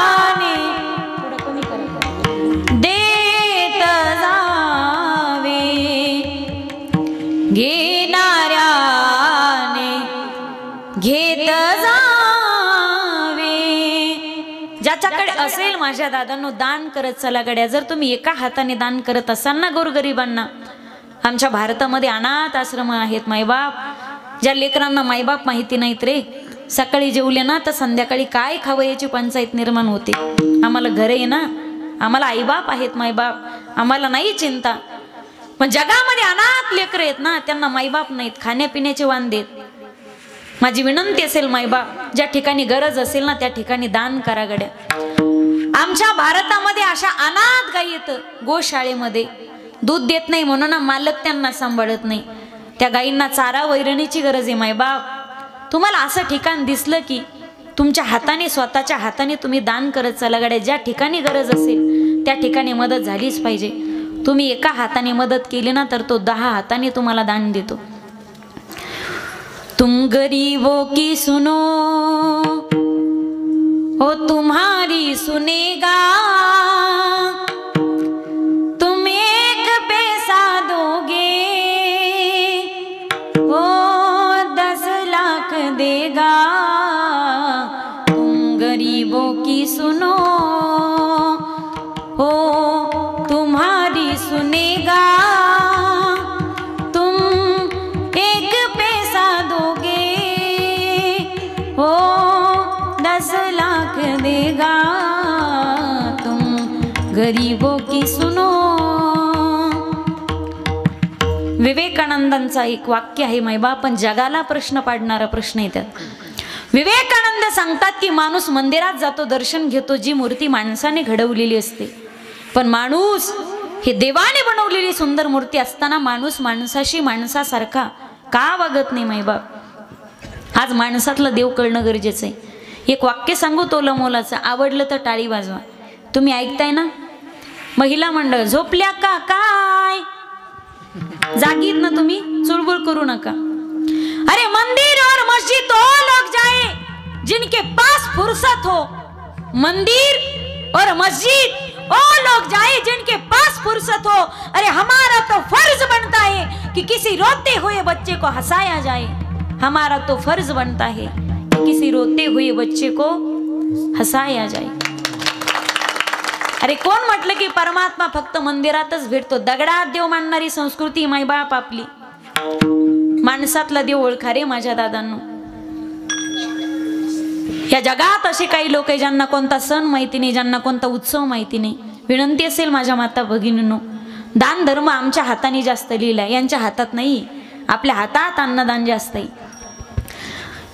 देत जावे, घेणाऱ्याने घेत जावे. ज्याच्याकडे असेल माझ्या दादांनो दान करत चला गड्या. जर तुम्ही एका हाताने दान करत असाल ना गोरगरिबांना, आमच्या भारतामध्ये अनाथ आश्रम आहेत मायबाप, ज्या लेकरांना मायबाप माहिती नाहीत रे, सकाळी जेवले ना तर संध्याकाळी काय खावं याची पंचायत निर्माण होते. आम्हाला घर आहे ना, आम्हाला आईबाप आहेत मायबाप, आम्हाला नाही चिंता. पण जगामध्ये अनाथ लेकर आहेत ना, त्यांना मायबाप नाहीत, खाण्यापिण्याचे वांदेत. माझी विनंती असेल मायबाप, ज्या ठिकाणी गरज असेल ना त्या ठिकाणी दान करा गड्या. आमच्या भारतामध्ये अशा अनाथ गायी आहेत गोशाळेमध्ये, दूध देत नाही म्हणून मालक त्यांना सांभाळत नाही. त्या गायींना चारा वैरणीची गरज आहे मायबाप. तुम्हाला असं ठिकाण दिसलं की तुमच्या हाताने स्वतःच्या हाताने तुम्ही दान करत चला गड्या. ज्या ठिकाणी गरज असेल त्या ठिकाणी मदत झालीच पाहिजे. तुम्ही एका हाताने मदत केली ना तर तो 10 हाताने तुम्हाला दान देतो. तुम गरीबों की सुनो ओ तुम्हारी सुनेगा, तुम एक पैसा दोगे ओ 10 लाख देगा. तुम गरीबों की सुनो ओ तुम्हारी सुनेगा, तुम एक पैसा दोगे ओ 10 लाख देगा. तुम गरीबों की सुनो. विवेकानंदांचा एक वाक्य आहे मायबा, पण जगाला प्रश्न पाडणारा प्रश्न आहे त्यात. विवेकानंद सांगतात की माणूस मंदिरात जातो, दर्शन घेतो, जी मूर्ती माणसाने घडवलेली असते, पण माणूस ही देवाने बनवलेली सुंदर मूर्ती असताना माणूस माणसाशी माणसासारखा का वागत नाही मायबाप. आज माणसातलं देव कळणं गरजेचं आहे. एक वाक्य सांगू तोला मोलाचं, आवडलं तर टाळी वाजवा. तुम्ही ऐकताय ना? महिला मंडळ झोपल्या का काय? जागीत ना तुम्ही, चुळबुळ करू नका. अरे मंदिर और मस्जिद तो लोग जाए जिनके पास फुर्सत हो, मंदिर और मस्जिद वो लोग जाए जिनके पास फुर्सत हो. अरे हमारा तो फर्ज बनता है कि किसी रोते हुए बच्चे को हंसाया जाए. हमारा तो फर्ज बनता है कि किसी रोते हुए बच्चे को हंसाया जाए. अरे कोण म्हटलं की परमात्मा फक्त मंदिरातच भेटतो? दगडात देव मानणारी संस्कृती मायबाप आपली. माणसातला देव ओळखा रे माझ्या दादांनो. या जगात असे काही लोक आहे ज्यांना कोणता सण माहिती नाही, ज्यांना कोणता उत्सव माहिती नाही. विनंती असेल माझ्या माता भगिनींनो, दान धर्म आमच्या हाताने जास्त लिहिलाय, यांच्या हातात नाही. आपल्या हातात अन्नदान जास्त आहे.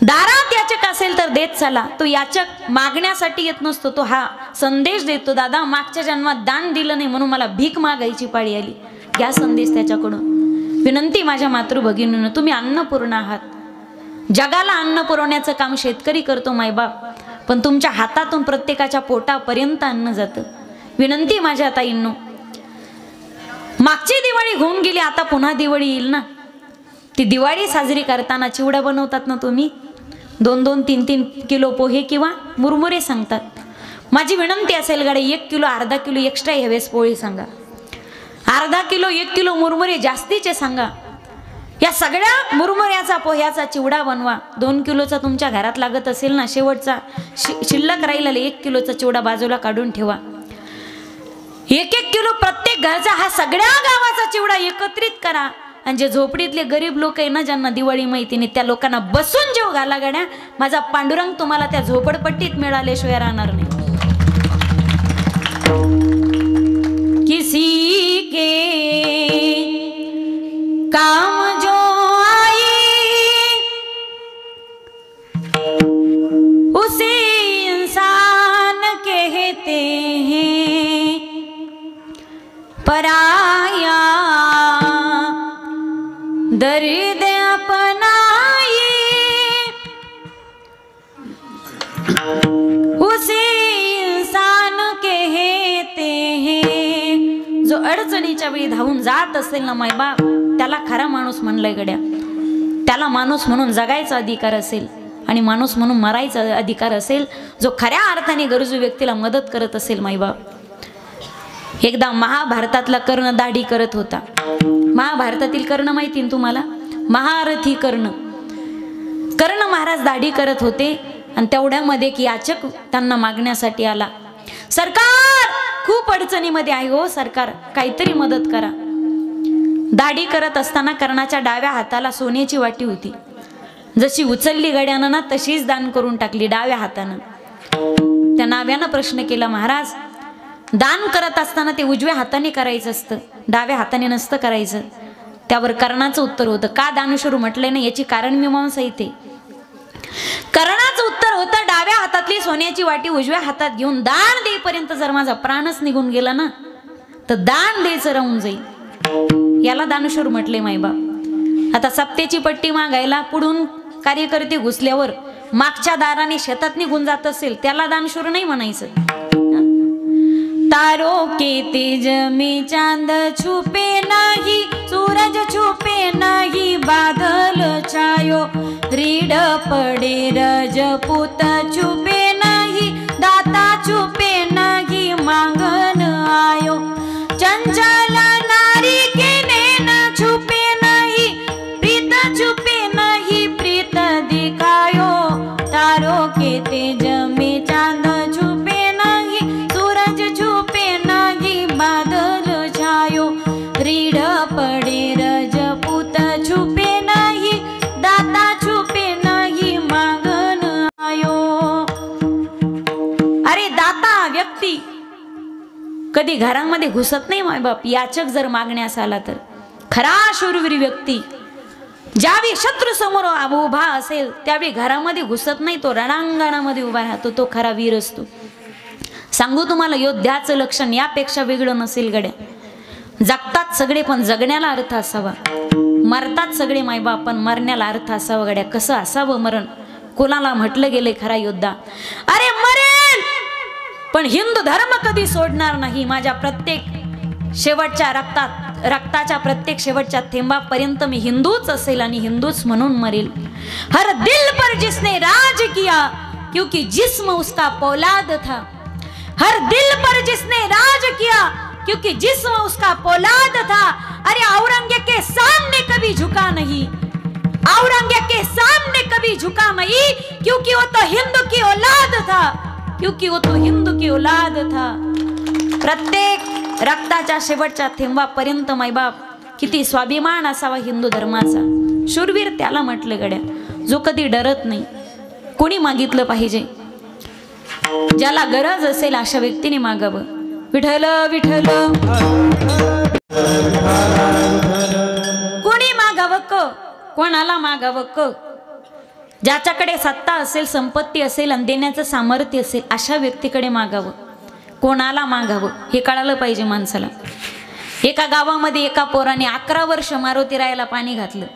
दारात याचक असेल तर देत चला. तो याचक मागण्यासाठी येत नसतो, तो हा संदेश देतो, दादा मागच्या जन्मात दान दिलं नाही म्हणून मला भीक मागायची पाळी आली. घ्या संदेश त्याच्याकडून. विनंती माझ्या मातृभगिनींनो, तुम्ही अन्नपूर्ण आहात. जगाला अन्न पुरवण्याचं काम शेतकरी करतो मायबाप, पण तुमच्या हातातून प्रत्येकाच्या पोटापर्यंत अन्न जातं. विनंती माझ्या ताईंनो, मागची दिवाळी होऊन गेली, आता पुन्हा दिवाळी येईल ना. ती दिवाळी साजरी करताना चिवडा बनवतात ना तुम्ही, 2-2, 3-3 किलो पोहे किंवा मुरमुरे सांगतात. माझी विनंती असेल गाडी 1 किलो अर्धा किलो एक्स्ट्रा ह्यावेळेस पोळी सांगा. अर्धा किलो 1 किलो मुरमुरे जास्तीचे सांगा. या सगळ्या मुरमुऱ्याचा पोह्याचा चिवडा बनवा. 2 किलोचा तुमच्या घरात लागत असेल ना, शेवटचा शिल्लक राहिलेला 1 किलोचा चिवडा बाजूला काढून ठेवा. 1-1 किलो प्रत्येक घरचा हा सगळ्या गावाचा चिवडा एकत्रित करा. आणि जे झोपडीतले गरीब लोक आहे ना, ज्यांना दिवाळी माहिती नाही, त्या लोकांना बसून जेव घाला गड्या. माझा पांडुरंग तुम्हाला त्या झोपडपट्टीत मिळाल्याशिवाय राहणार नाही. किसी के काम जो आई उसे इंसान कहते हैं, पराया दर्द अपनाए उसे इंसान कहते हैं. जो अडचणीच्या वेळी धावून जात असेल ना मायबाप, त्याला खरा माणूस म्हणलंय गड्या. त्याला माणूस म्हणून जगायचा अधिकार असेल आणि माणूस म्हणून मरायचा अधिकार असेल, जो खऱ्या अर्थाने गरजू व्यक्तीला मदत करत असेल मायबाप. एकदा महाभारतातला कर्ण दाढी करत होता. महाभारतातील कर्ण माहिती ना तुम्हाला, महारथी कर्ण. कर्ण महाराज दाढी करत होते आणि तेवढ्यामध्ये की याचक त्यांना मागण्यासाठी आला, सरकार खूप अडचणीमध्ये आहे हो सरकार, काहीतरी मदत करा. दाढी करत असताना कर्णाच्या डाव्या हाताला सोन्याची वाटी होती. जशी उचलली गड्यानं ना, तशीच दान करून टाकली डाव्या हातानं. त्या नाव्यानं प्रश्न केला, महाराज दान करत असताना ते उजव्या हाताने करायचं असतं, डाव्या हाताने नसतं करायचं. त्यावर कर्णाचं उत्तर होतं, का दानशूर म्हटलंय ना, याची कारण मीमांसा इथे. कर्णाचं उत्तर होतं, डाव्या हातातली सोन्याची वाटी उजव्या हातात घेऊन दान देईपर्यंत जर माझा प्राणच निघून गेला ना, तर दान द्यायचं राहून जाईल. याला दानशूर म्हटले मायबाप. आता सप्तेची पट्टी मागायला पुढून कार्यकर्ते घुसल्यावर मागच्या दाराने शेतात निघून जात असेल, त्याला दानशूर नाही म्हणायचं. तारों के तेज में चांद छुपे नहीं, सूरज छुपे नहीं, बादल छायो रीड पड़े, रजपूत छुपे नहीं, दाता छुपे नहीं, मांगन आयो, चंचल नारी के नैन छुपे नहीं, प्रीत छुपे नहीं, प्रीत दिखायो. तारों के तेज में चांद छुपे नहीं, सूरज छुपे नहीं, बादल छायो रीढ़ पड़े, रजपूत छुपे नहीं, दाता छुपे नहीं, मांगन आयो. अरे दाता व्यक्ती कधी घरामध्ये घुसत नाही मायबाप. याचक जर मागण्यास आला तर खरा शूरवीर व्यक्ती ज्यावेळी शत्रू समोर उभा असेल त्यावेळी घरामध्ये घुसत नाही, तो रणांगणामध्ये उभा राहतो, तो खरा वीर असतो. सांगू तुम्हाला, योद्ध्याचं लक्षण यापेक्षा वेगळं नसेल गड्या. जगतात सगळे पण जगण्याला अर्थ असावा, मरतात सगळे मायबाप पण मरण्याला अर्थ असावा गड्या. कसं असावं मरण, कोणाला म्हटलं गेलंय खरा योद्धा? अरे मरेल पण हिंदू धर्म कधी सोडणार नाही. माझ्या प्रत्येक शेवटच्या रक्ताच्या प्रत्येक शेवटच्या थेंबापर्यंत मी हिंदूच असेल आणि हिंदूच म्हणून मरेल. हर दिल पर जिसने राज किया क्योंकि जिस्म उसका पौलाद था. हर दिल पर जिसने राज किया क्योंकि जिस्म उसका पौलाद था. अरे औरंगजेब के सामने कभी झुका नहीं, औरंगजेब के सामने कभी झुका नहीं, क्योंकि वो तो हिंदू की औलाद था, क्योंकि वो तो हिंदू की औलाद था. प्रत्येक रक्ताच्या शेवटच्या थेंबापर्यंत मायबाप किती स्वाभिमान असावा हिंदू धर्माचा. शूरवीर त्याला म्हटलं गड्या, जो कधी डरत नाही. कोणी मागितलं पाहिजे, ज्याला गरज असेल अशा व्यक्तीने मागावं. विठ्ठल विठ्ठल कोणी मागावं क, कोणाला मागावं क. ज्याच्याकडे सत्ता असेल, संपत्ती असेल आणि देण्याचं सामर्थ्य असेल अशा व्यक्तीकडे मागावं. कोणाला मागावं हे कळालं पाहिजे माणसाला. एका गावामध्ये एका पोराने 11 वर्ष मारुतीरायाला पाणी घातलं.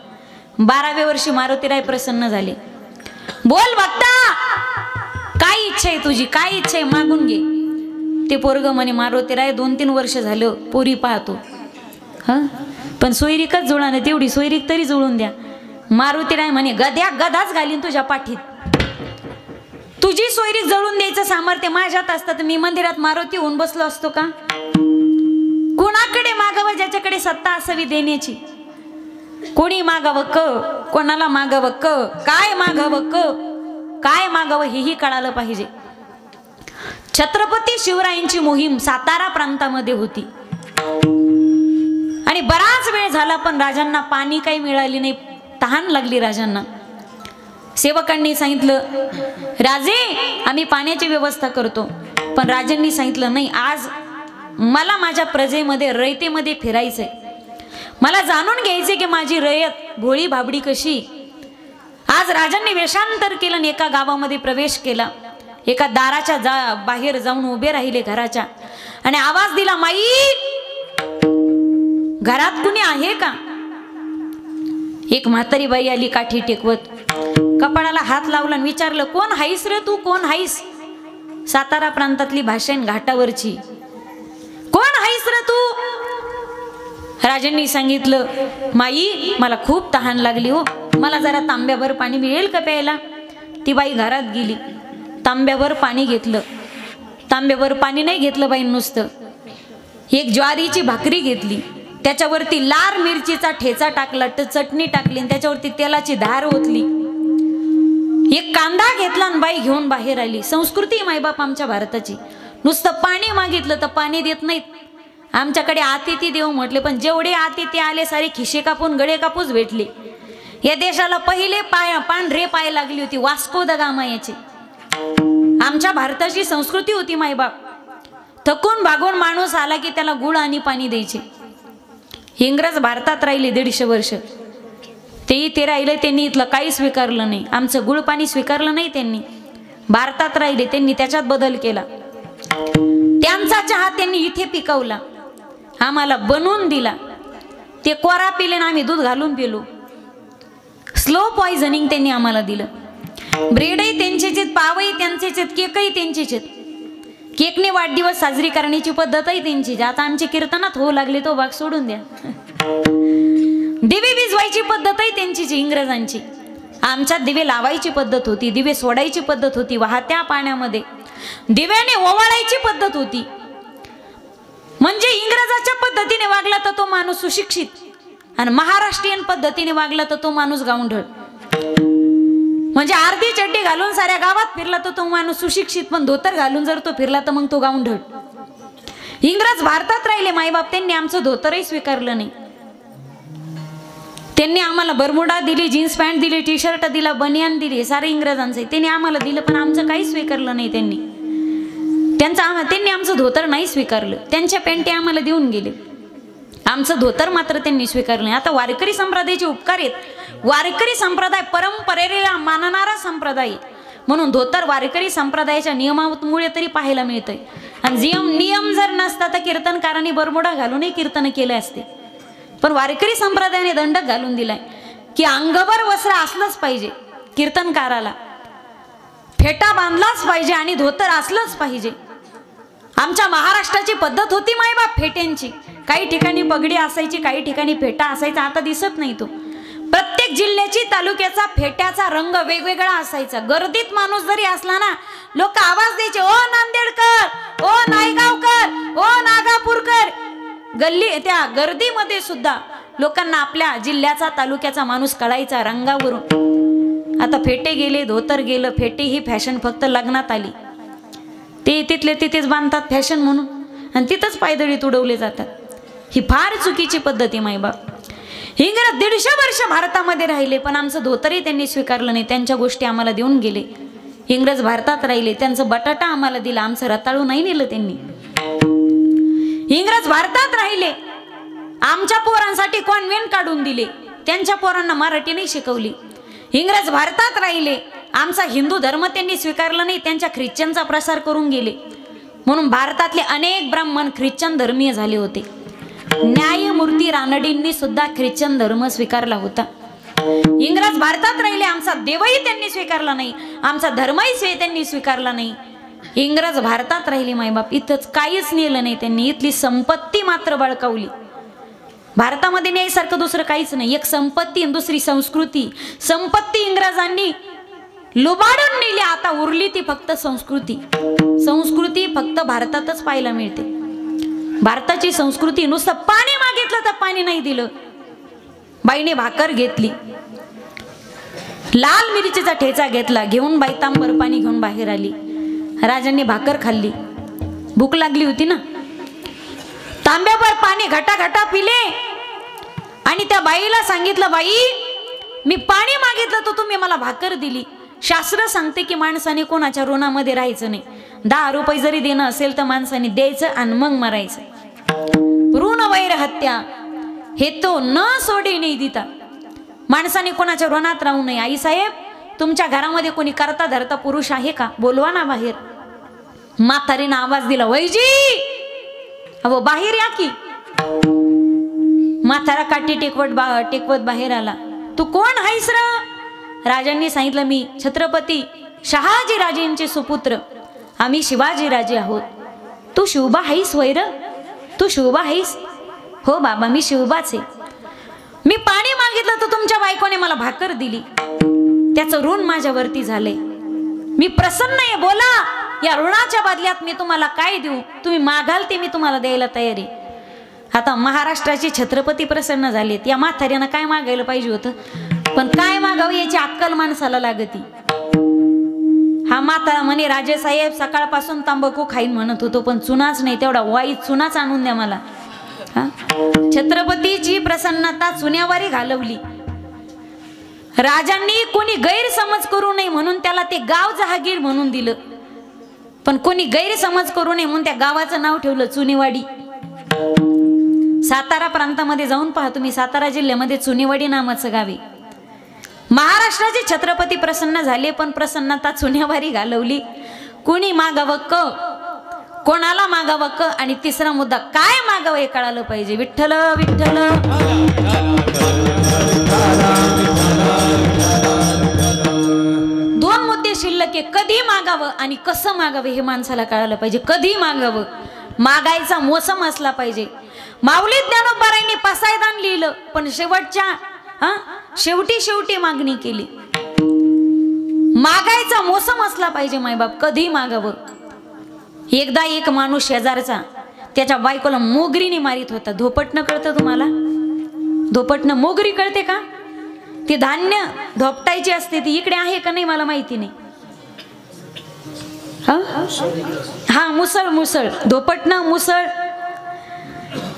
12व्या वर्षी मारुतीराय प्रसन्न झाले. बोल भक्ता, काय इच्छा आहे तुझी, काय इच्छा आहे मागून घे. ते पोरग म्हणे, मारुतीराय 2-3 वर्ष झालं पोरी पाहतो, हा पण सोयरीकच जुळा नाही, तेवढी सोयरीक तरी जुळून द्या. मारुतीराय म्हणे, गद्या गदाच घालीन तुझ्या पाठीत. तुझी सोयरीक जळून द्यायचं सामर्थ्य माझ्यात असतं तर मी मंदिरात मारुती होऊन बसलो असतो का? कुणाकडे मागावं? ज्याच्याकडे सत्ता असावी देण्याची. कोणी मागावं क, कोणाला मागावं क, काय मागावं क, काय मागावं हेही कळालं पाहिजे. छत्रपती शिवरायांची मोहीम सातारा प्रांतामध्ये होती आणि बराच वेळ झाला पण राजांना पाणी काही मिळाली नाही. तहान लागली राजांना. सेवकांनी सांगितलं, राजे आम्ही पाण्याची व्यवस्था करतो. पण राजांनी सांगितलं, नाही, आज मला माझ्या प्रजेमध्ये रयतेमध्ये फिरायचंय. मला जाणून घ्यायचे की माझी रयत भोळी भाबडी कशी. आज राजांनी वेषांतर केलं आणि एका गावामध्ये प्रवेश केला. एका दाराच्या बाहेर जाऊन उभे राहिले घराच्या आणि आवाज दिला, माई घरात कुणी आहे का? एक म्हातारी बाई आली काठी टेकवत, कपाळाला हात लावला आणि विचारलं, कोण हाईस रे तू, कोण हाईस? सातारा प्रांतातली भाषा घाटावरची. कोण हाईस रे तू? राजांनी सांगितलं, माई मला खूप तहान लागली हो, मला जरा तांब्याभर पाणी मिळेल का प्यायला? ती बाई घरात गेली, तांब्याभर पाणी घेतलं. तांब्याभर पाणी नाही घेतलं बाई, नुसतं एक ज्वारीची भाकरी घेतली, त्याच्यावरती लाल मिरचीचा ठेचा टाकला, चटणी टाकली आणि त्याच्यावरती तेलाची धार ओतली. एक कांदा घेतला आणि बाई घेऊन बाहेर आली. संस्कृती मायबाप आमच्या भारताची. नुसतं पाणी मागितलं तर पाणी देत नाहीत. आमच्याकडे आतिथी देव म्हटले, पण जेवढे आतिथी आले सारे खिशे कापून गळे कापूच भेटले. या देशाला पहिले पांढरे पाय लागली होती वास्को द गामा याची. आमच्या भारताची संस्कृती होती मायबाप. थकून भागून माणूस आला की त्याला गुळ आणि पाणी द्यायचे. इंग्रज भारतात राहिले 150 वर्ष. ते इथे राहिले, त्यांनी इथलं काही स्वीकारलं नाही. आमचं गुळ पाणी स्वीकारलं नाही त्यांनी. भारतात राहिले, त्यांनी त्याच्यात बदल केला. त्यांचा चहा त्यांनी इथे पिकवला, आम्हाला बनवून दिला. ते कोरा पिले ना आम्ही दूध घालून पिलो. स्लो पॉइझनिंग त्यांनी आम्हाला दिलं. ब्रेडही त्यांचेच आहेत, पावही त्यांचेच आहेत, केकही त्यांचेच आहेत. केकने वाढदिवस साजरी करण्याची पद्धतही त्यांचीच. आता आमचे कीर्तनात होऊ लागले तो भाग सोडून द्या. दिवे विजवायची पद्धतही त्यांचीच, इंग्रजांची. आमच्यात दिवे लावायची पद्धत होती, दिवे सोडायची पद्धत होती, वाहत्या पाण्यामध्ये दिव्याने ओवाळायची पद्धत होती. म्हणजे इंग्रजाच्या पद्धतीने वागला तर तो माणूस सुशिक्षित आणि महाराष्ट्रीयन पद्धतीने वागला तर तो माणूस गावंढळ. म्हणजे अर्धी चड्डी घालून साऱ्या गावात फिरला तर तो माणूस सुशिक्षित, पण धोतर घालून जर तो फिरला तर मग तो गावंढळ. इंग्रज भारतात राहिले मायबाप, त्यांनी आमचं धोतरही स्वीकारलं नाही. त्यांनी आम्हाला बरमुडा दिली, जीन्स पॅन्ट दिली, टी शर्ट दिला, बनियान दिली, सारे इंग्रजांचे त्यांनी आम्हाला दिलं, पण आमचं काही स्वीकारलं नाही त्यांनी. त्यांनी आमचं धोतर नाही स्वीकारलं. त्यांच्या पॅन्टी आम्हाला देऊन गेले, आमचं धोतर मात्र त्यांनी स्वीकारलं नाही. आता वारकरी संप्रदायाचे उपकार आहेत. वारकरी संप्रदाय परंपरेला मानणारा संप्रदाय, म्हणून धोतर वारकरी संप्रदायाच्या नियमामुळे तरी पाहायला मिळतंय. आणि नियम जर नसता तर कीर्तनकारांनी बरमुडा घालूनही कीर्तन केले असते. पण वारकरी संप्रदायाने दंडक घालून दिलाय की अंगभर वस्त्र असलंच पाहिजे, कीर्तनकाराला फेटा बांधलाच पाहिजे आणि धोतर असलंच पाहिजे. आमच्या महाराष्ट्राची पद्धत होती मायबाप फेट्यांची. काही ठिकाणी पगडी असायची, काही ठिकाणी फेटा असायचा. आता दिसत नाही तो. प्रत्येक जिल्ह्याची तालुक्याचा फेट्याचा रंग वेगवेगळा असायचा. गर्दीत माणूस जरी असला ना, लोक आवाज द्यायचे, ओ नांदेडकर, ओ नायगावकर, ओ नागापूरकर. त्या गर्दीमध्ये सुद्धा लोकांना आपल्या जिल्ह्याचा तालुक्याचा माणूस कळायचा रंगावरून. आता फेटे गेले, धोतर गेलं. फेटे ही फॅशन फक्त लग्नात आली. ते तिथले तिथेच बांधतात फॅशन म्हणून आणि तिथंच पायदळी तुडवले जातात. ही फार चुकीची पद्धती मायबाप. इंग्रज 150 वर्ष भारतामध्ये राहिले, पण आमचं धोतरही त्यांनी स्वीकारलं नाही. त्यांच्या गोष्टी आम्हाला देऊन गेले. इंग्रज भारतात राहिले, त्यांचं बटाटा आम्हाला दिला, आमचं रताळू नाही नेलं त्यांनी. इंग्रज भारतात राहिले, आमच्या पोरांसाठी कॉन्व्हेंट काढून दिले, त्यांच्या पोरांना मराठी नाही शिकवली. इंग्रज भारतात राहिले, आमचा हिंदू धर्म त्यांनी स्वीकारला नाही, त्यांच्या ख्रिश्चनचा प्रसार करून गेले. म्हणून भारतातले अनेक ब्राह्मण ख्रिश्चन धर्मीय झाले होते. न्यायमूर्ती रानडेंनी सुद्धा ख्रिश्चन धर्म स्वीकारला होता. इंग्रज भारतात राहिले, आमचा देवही त्यांनी स्वीकारला नाही, आमचा धर्मही त्यांनी स्वीकारला नाही. इंग्रज भारतात राहिले मायबाप, इथंच काहीच नेलं नाही त्यांनी. इथली संपत्ती मात्र बळकावली. भारतामध्ये न्यायसारखं दुसरं काहीच नाही. एक संपत्ती आणि दुसरी संस्कृती. संपत्ती इंग्रजांनी लुबाडून नेली, आता उरली ती फक्त संस्कृती. संस्कृती फक्त भारतातच पाहायला मिळते. भारताची संस्कृती नुसतं पाणी मागितलं तर पाणी नाही दिलं, बाईने भाकर घेतली, लाल मिरचीचा ठेचा घेतला, घेऊन बाई तांबर पाणी घेऊन बाहेर आली. राजांनी भाकर खाल्ली, भूक लागली होती ना, तांब्यावर पाणी घटाघटा पिले आणि त्या बाईला सांगितलं, बाई मी पाणी मागितलं तर तुम्ही मला भाकर दिली. शास्त्र सांगते की माणसाने कोणाच्या ऋणामध्ये राहायचं नाही. 10 रुपये जरी देणं असेल तर माणसाने द्यायचं आणि मग मरायचं. ऋण वैर हत्या हे तो न सोडे नाही दिता. माणसाने कोणाच्या ऋणात राहू नये. आई साहेब, तुमच्या घरामध्ये कोणी करता धरता पुरुष आहे का? बोलवा ना बाहेर. म्हातारीनं आवाज दिला, वैजी अहो बाहेर या की. म्हातारा काठी टेकवत बाहेर आला. तू कोण आहेस र? राजांनी सांगितलं, मी छत्रपती शहाजी राजेंचे सुपुत्र, आम्ही शिवाजी राजे आहोत. तू शिवबा आहेस वैर? तू शिवबा आहेस? हो बाबा, मी शिवबाच आहे. मी पाणी मागितलं तर तुमच्या बायकोने मला भाकर दिली, त्याचं ऋण माझ्यावरती झालंय. मी प्रसन्न आहे, बोला या ऋणाच्या बदल्यात मी तुम्हाला काय देऊ? तुम्ही मागाल ते मी तुम्हाला द्यायला तयार आहे. आता महाराष्ट्राचे छत्रपती प्रसन्न झालेत. या म्हाताऱ्यानं काय मागायला पाहिजे होतं, पण काय मागावं याची अक्कल माणसाला लागती. हा म्हातारा म्हणे, राजे साहेब सकाळपासून तंबाखू खाईन म्हणत होतो, पण चुनाच नाही, तेवढा वाईट चुनाच आणून द्या मला. छत्रपतीची प्रसन्नता चुन्यावारी घालवली. राजांनी कोणी गैरसमज करू नये म्हणून त्याला ते गाव जहागीर म्हणून दिलं, पण कोणी गैरसमज करू नये म्हणून त्या गावाचं नाव ठेवलं चुनीवाडी. सातारा प्रांतामध्ये जाऊन पहा तुम्ही, सातारा जिल्ह्यामध्ये चुनीवाडी नावाचं गाव आहे. महाराष्ट्राचे छत्रपती प्रसन्न झाले, पण प्रसन्नता चुन्यावारी घालवली. कुणी मागावं क, कोणाला मागावं क, आणि तिसरा मुद्दा काय मागावं हे कळालं पाहिजे. विठ्ठल विठ्ठल. दोन मुद्दे शिल्लक आहे, कधी मागावं आणि कसं मागावं हे माणसाला कळालं पाहिजे. कधी मागावं, मागायचा मोसम असला पाहिजे. माऊली ज्ञानोबारायांनी पसायदान लिहिलं, पण शेवटी मागणी केली. मागायचा मोसम असला पाहिजे. मायबाप कधी मागावं. एकदा एक माणूस शेजारचा त्याच्या बायकोला मोगरीने मारित होता. धोपटणं कळतं तुम्हाला? धोपटणं मोगरी कळते का? ती धान्य धोपटायची असते, ती इकडे आहे का नाही मला माहिती नाही. हा मुसळ, धोपटणं मुसळ.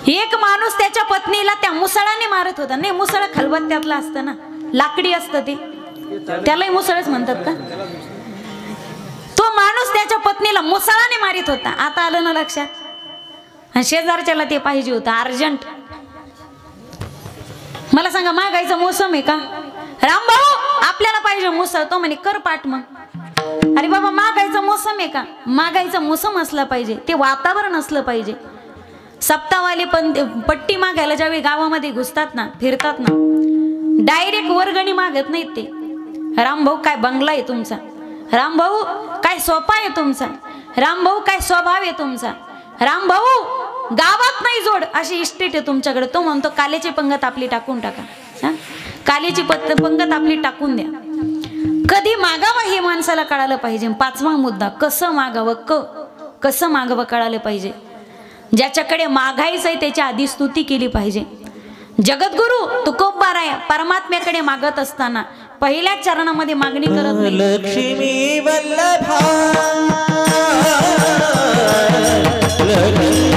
एक माणूस त्याच्या पत्नीला त्या मुसळाने मारत होता. नाही, मुसळ खलबत्त्यातलं असतं ना, लाकडी असतं ते, त्यालाही मुसळच म्हणतात का? तो माणूस त्याच्या पत्नीला मुसळाने मारित होता. आता आलं ना लक्षात? आणि शेजारच्याला ते पाहिजे होतं अर्जंट. मला सांगा, मागायचा मोसम आहे का? रामभाऊ आपल्याला पाहिजे मुसळ. तो म्हणे कर पाठ मग. अरे बाबा, मागायचा मोसम आहे का? मागायचा मोसम असला पाहिजे, ते वातावरण असलं पाहिजे. सप्ताहवाले पण पट्टी मागायला ज्यावेळी गावामध्ये घुसतात ना, फिरतात ना, डायरेक्ट वर्गणी मागत नाहीत ते. रामभाऊ काय बंगला आहे तुमचा? रामभाऊ काय सोपा आहे तुमचा? रामभाऊ काय स्वभाव आहे तुमचा? रामभाऊ गावात नाही जोड, अशी इस्टेट आहे तुमच्याकडे. तो म्हणतो काल्याची पंगत आपली टाकून टाका. काल्याची पंगत आपली टाकून द्या. कधी मागावं हे माणसाला कळालं पाहिजे. पाचवा मुद्दा, कसं मागावं, कसं मागावं कळालं पाहिजे. ज्याच्याकडे मागायचं आहे त्याची आधी स्तुती केली पाहिजे. जगद्गुरु तुकोबाराय परमात्म्याकडे मागत असताना पहिल्या चरणामध्ये मागणी करत नाही. लक्ष्मी वल्लभा लक्ष्मी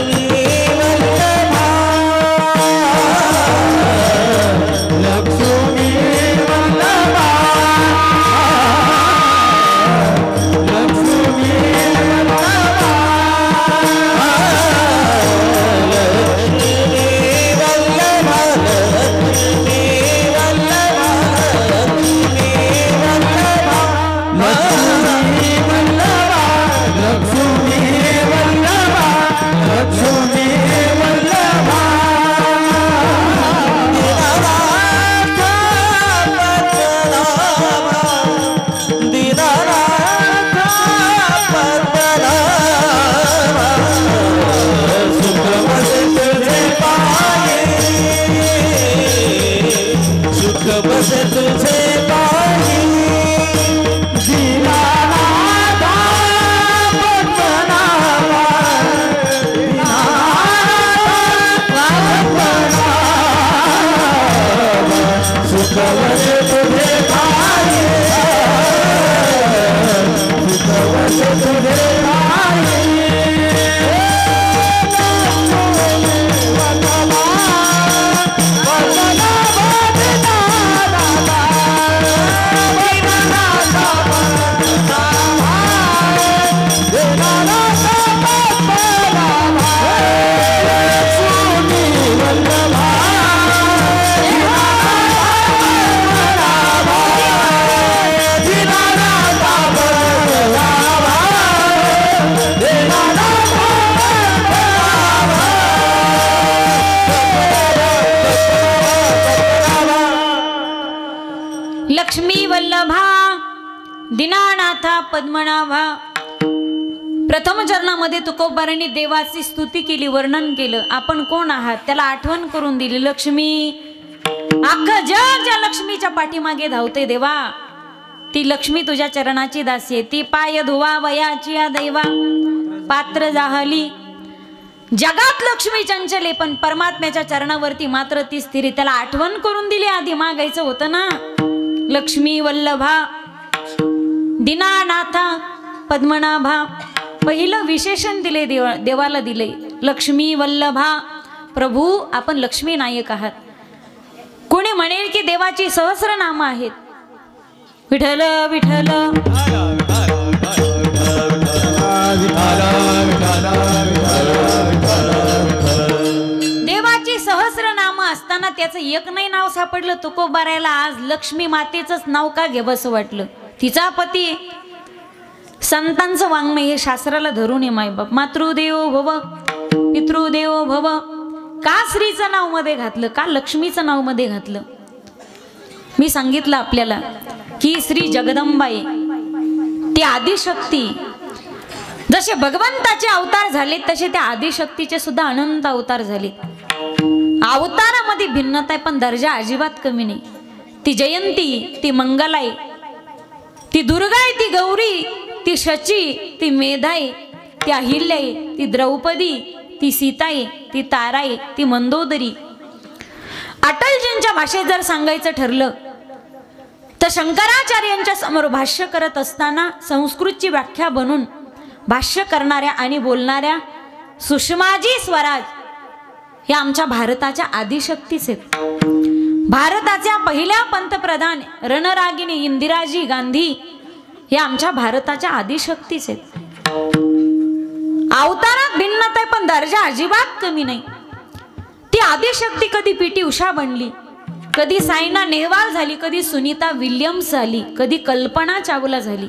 लक्ष्मी वल्लभा दीनानाथा पद्मनाभा. प्रथम चरणामध्ये तुकोबारांनी देवाची स्तुती केली, वर्णन केलं. आपण कोण आहात त्याला आठवण करून दिली. लक्ष्मी, अख्खं जग ज्या लक्ष्मीच्या पाठीमागे धावते देवा, ती लक्ष्मी तुझ्या चरणाची दासी आहे. ती पाय धुवा वयाची या दैवा, पात्र जाहली. जगात लक्ष्मी चंचले पण परमात्म्याच्या चरणावरती मात्र ती स्थिर. त्याला आठवण करून दिली. आधी मागायचं होतं ना. लक्ष्मी वल्लभा दीनानाथा पद्मनाभा. पहिलं विशेषण दिले देवाला दिले. लक्ष्मी वल्लभा. प्रभू आपण लक्ष्मी नायक आहात. कोणी म्हणेल की देवाची सहस्र नामं आहेत. विठ्ठल विठ्ठल देवाची सहस्र नामं असताना त्याचं एक नाही नाव सापडलं तुकोबारायला. आज लक्ष्मी मातेचंच नाव का घे बस वाटलं. तिचा पती. संतांचं वाङ्मय हे शास्त्राला धरून आहे. मायबाप मातृदेवो भव पितृदेवो भव. का श्रीचं नाव मध्ये घातलं, का लक्ष्मीचं नाव मध्ये घातलं. मी सांगितलं आपल्याला की श्री जगदंबाई ती आदिशक्ती. जसे भगवंताचे अवतार झाले तसे त्या आदिशक्तीचे सुद्धा अनंत अवतार झाले. अवतारामध्ये भिन्नता आहे पण दर्जा अजिबात कमी नाही. ती जयंती, ती मंगलाई, ती दुर्गाई, ती गौरी, ती शची, ती मेधाई, ती अहिल्याई, ती द्रौपदी, ती सीताई, ती ताराई, ती मंदोदरी. अटलजींच्या भाषेत जर सांगायचं ठरलं तर शंकराचार्यांच्या समोर भाष्य करत असताना संस्कृतची व्याख्या बनून भाष्य करणाऱ्या आणि बोलणाऱ्या सुषमाजी स्वराज या आमच्या भारताच्या आदिशक्तीच आहेत. भारताच्या पहिल्या पंतप्रधान रणरागिणी इंदिराजी गांधी या आमच्या भारताच्या आदिशक्तीच आहेत. अवतारात भिन्नता आहे पण दर्जा अजिबात कमी नाही. ती आदिशक्ती कधी पीटी उषा बनली, कधी सायना नेहवाल झाली, कधी सुनीता विल्यम्स झाली, कधी कल्पना चावला झाली.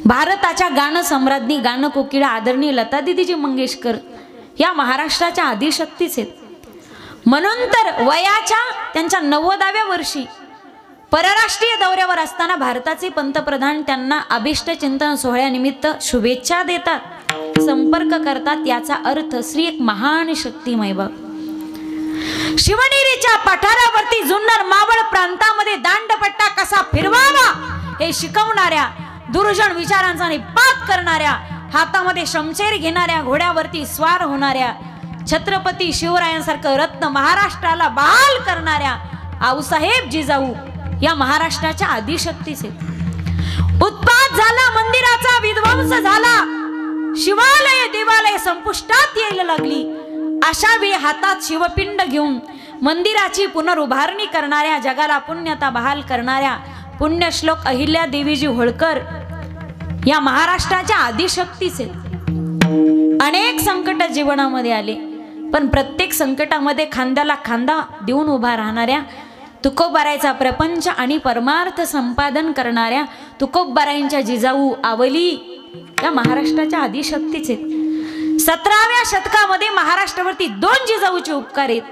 भारताच्या गाणं सम्राज्ञी, गाणं कोकिळा आदरणीय लता दीदीजी मंगेशकर या महाराष्ट्राच्या आदिशक्तीच आहेत. म्हणून तर वयाच्या त्यांच्या 90व्या वर्षी परराष्ट्रीय दौऱ्यावर असताना भारताचे पंतप्रधान त्यांना अभिष्ट चिंतन सोहळ्यानिमित्त शुभेच्छा देतात, संपर्क करतात. याचा अर्थ श्री एक महान शक्ती मायबाप. शिवनेरीच्या पठारावरती जुन्नर मावळ प्रांतामध्ये दांडपट्टा कसा फिरवावा हे शिकवणाऱ्या, दुर्जन विचारांचा निपात करणाऱ्या, हातामध्ये शमशेर घेणाऱ्या, घोड्यावरती स्वार होणाऱ्या, छत्रपती शिवरायांसारखं रत्न महाराष्ट्राला बहाल करणाऱ्या आऊसाहेब जिजाऊ या महाराष्ट्राच्या आदिशक्तीच आहेत. उत्पात झाला, मंदिराचा विध्वंस झाला, शिवालय देवालय संपुष्टात यायला लागली. अशा वेळी हातात शिवपिंड घेऊन मंदिराची पुनरुभारणी करणाऱ्या, जगाला पुण्यता बहाल करणाऱ्या पुण्यश्लोक अहिल्या देवीजी होळकर या महाराष्ट्राच्या आदिशक्तीच आहेत. अनेक संकट जीवनामध्ये आले पण प्रत्येक संकटामध्ये खांद्याला खांदा देऊन उभा राहणाऱ्या, तुकोबारायचा प्रपंच आणि परमार्थ संपादन करणाऱ्या तुकोबारायांच्या जिजाऊ आवली या महाराष्ट्राच्या आदिशक्तीच आहेत. 17व्या शतकामध्ये महाराष्ट्रावरती 2 जिजाऊचे उपकार आहेत.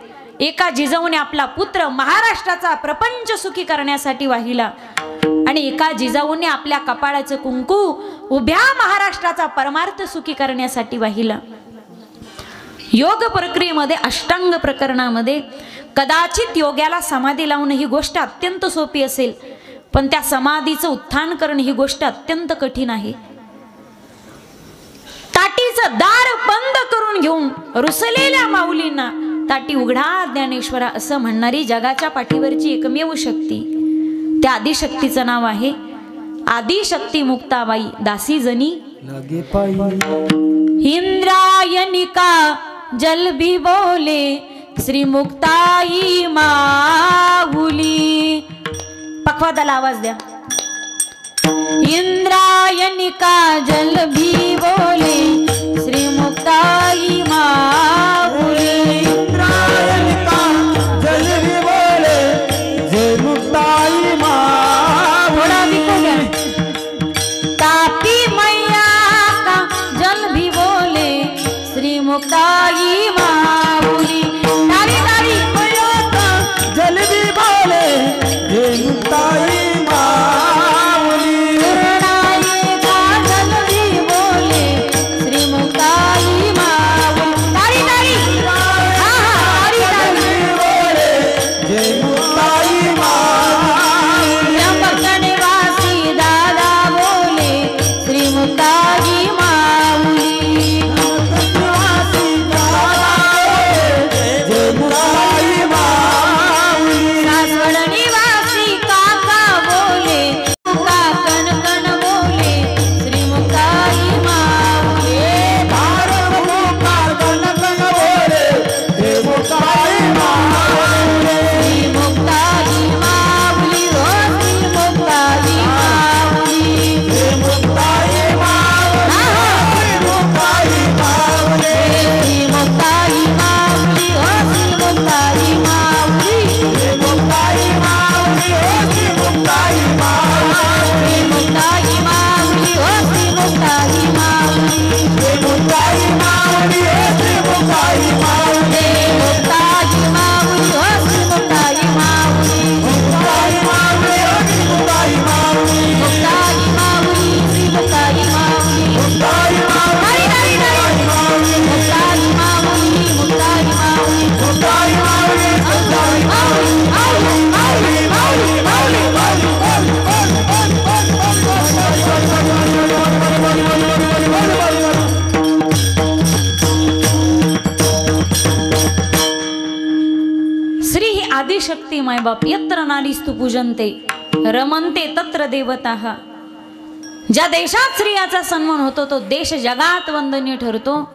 एका जिजाऊने आपला पुत्र महाराष्ट्राचा प्रपंच सुखी करण्यासाठी वाहिला आणि एका जिजाऊने आपल्या कपाळाचं कुंकू उभ्या महाराष्ट्राचा परमार्थ सुखी करण्यासाठी वाहिला. योग प्रक्रियेमध्ये अष्टांग प्रकरणामध्ये कदाचित योग्याला समाधी लावणं ही गोष्ट अत्यंत सोपी असेल पण त्या समाधीचं उत्थान करणं ही गोष्ट अत्यंत कठीण आहे. ताटीचं दार बंद करून घेऊन रुसलेल्या माऊलींना ताटी उघडा ज्ञानेश्वरा असं म्हणणारी जगाच्या पाठीवरची एकमेव शक्ती, त्या आदिशक्तीचं नाव आहे आदिशक्ती मुक्ताबाई दासी जनी लगे पाई इंद्रायनिका जल भी बोले श्री मुक्ताई माऊली. पखवादाला आवाज द्या. इंद्रायनिका जल भी बोले श्री मुक्ताई माऊली. इंद्रायनिका जल भी बोले जय मुक्ताई थोड़ा दिखो क्या? तापी मैया का जल भी बोले श्री मुक्ताई माऊली. तारी तारी मैया का जल भी बोले जय मुक्ताई आदिशक्ती मायबाप यत्र नारीस्तु पूजन्ते रमन्ते तत्र देवताः. ज्या देशात स्त्रियाचा सन्मान होतो तो देश जगात वंदनीय ठरतो.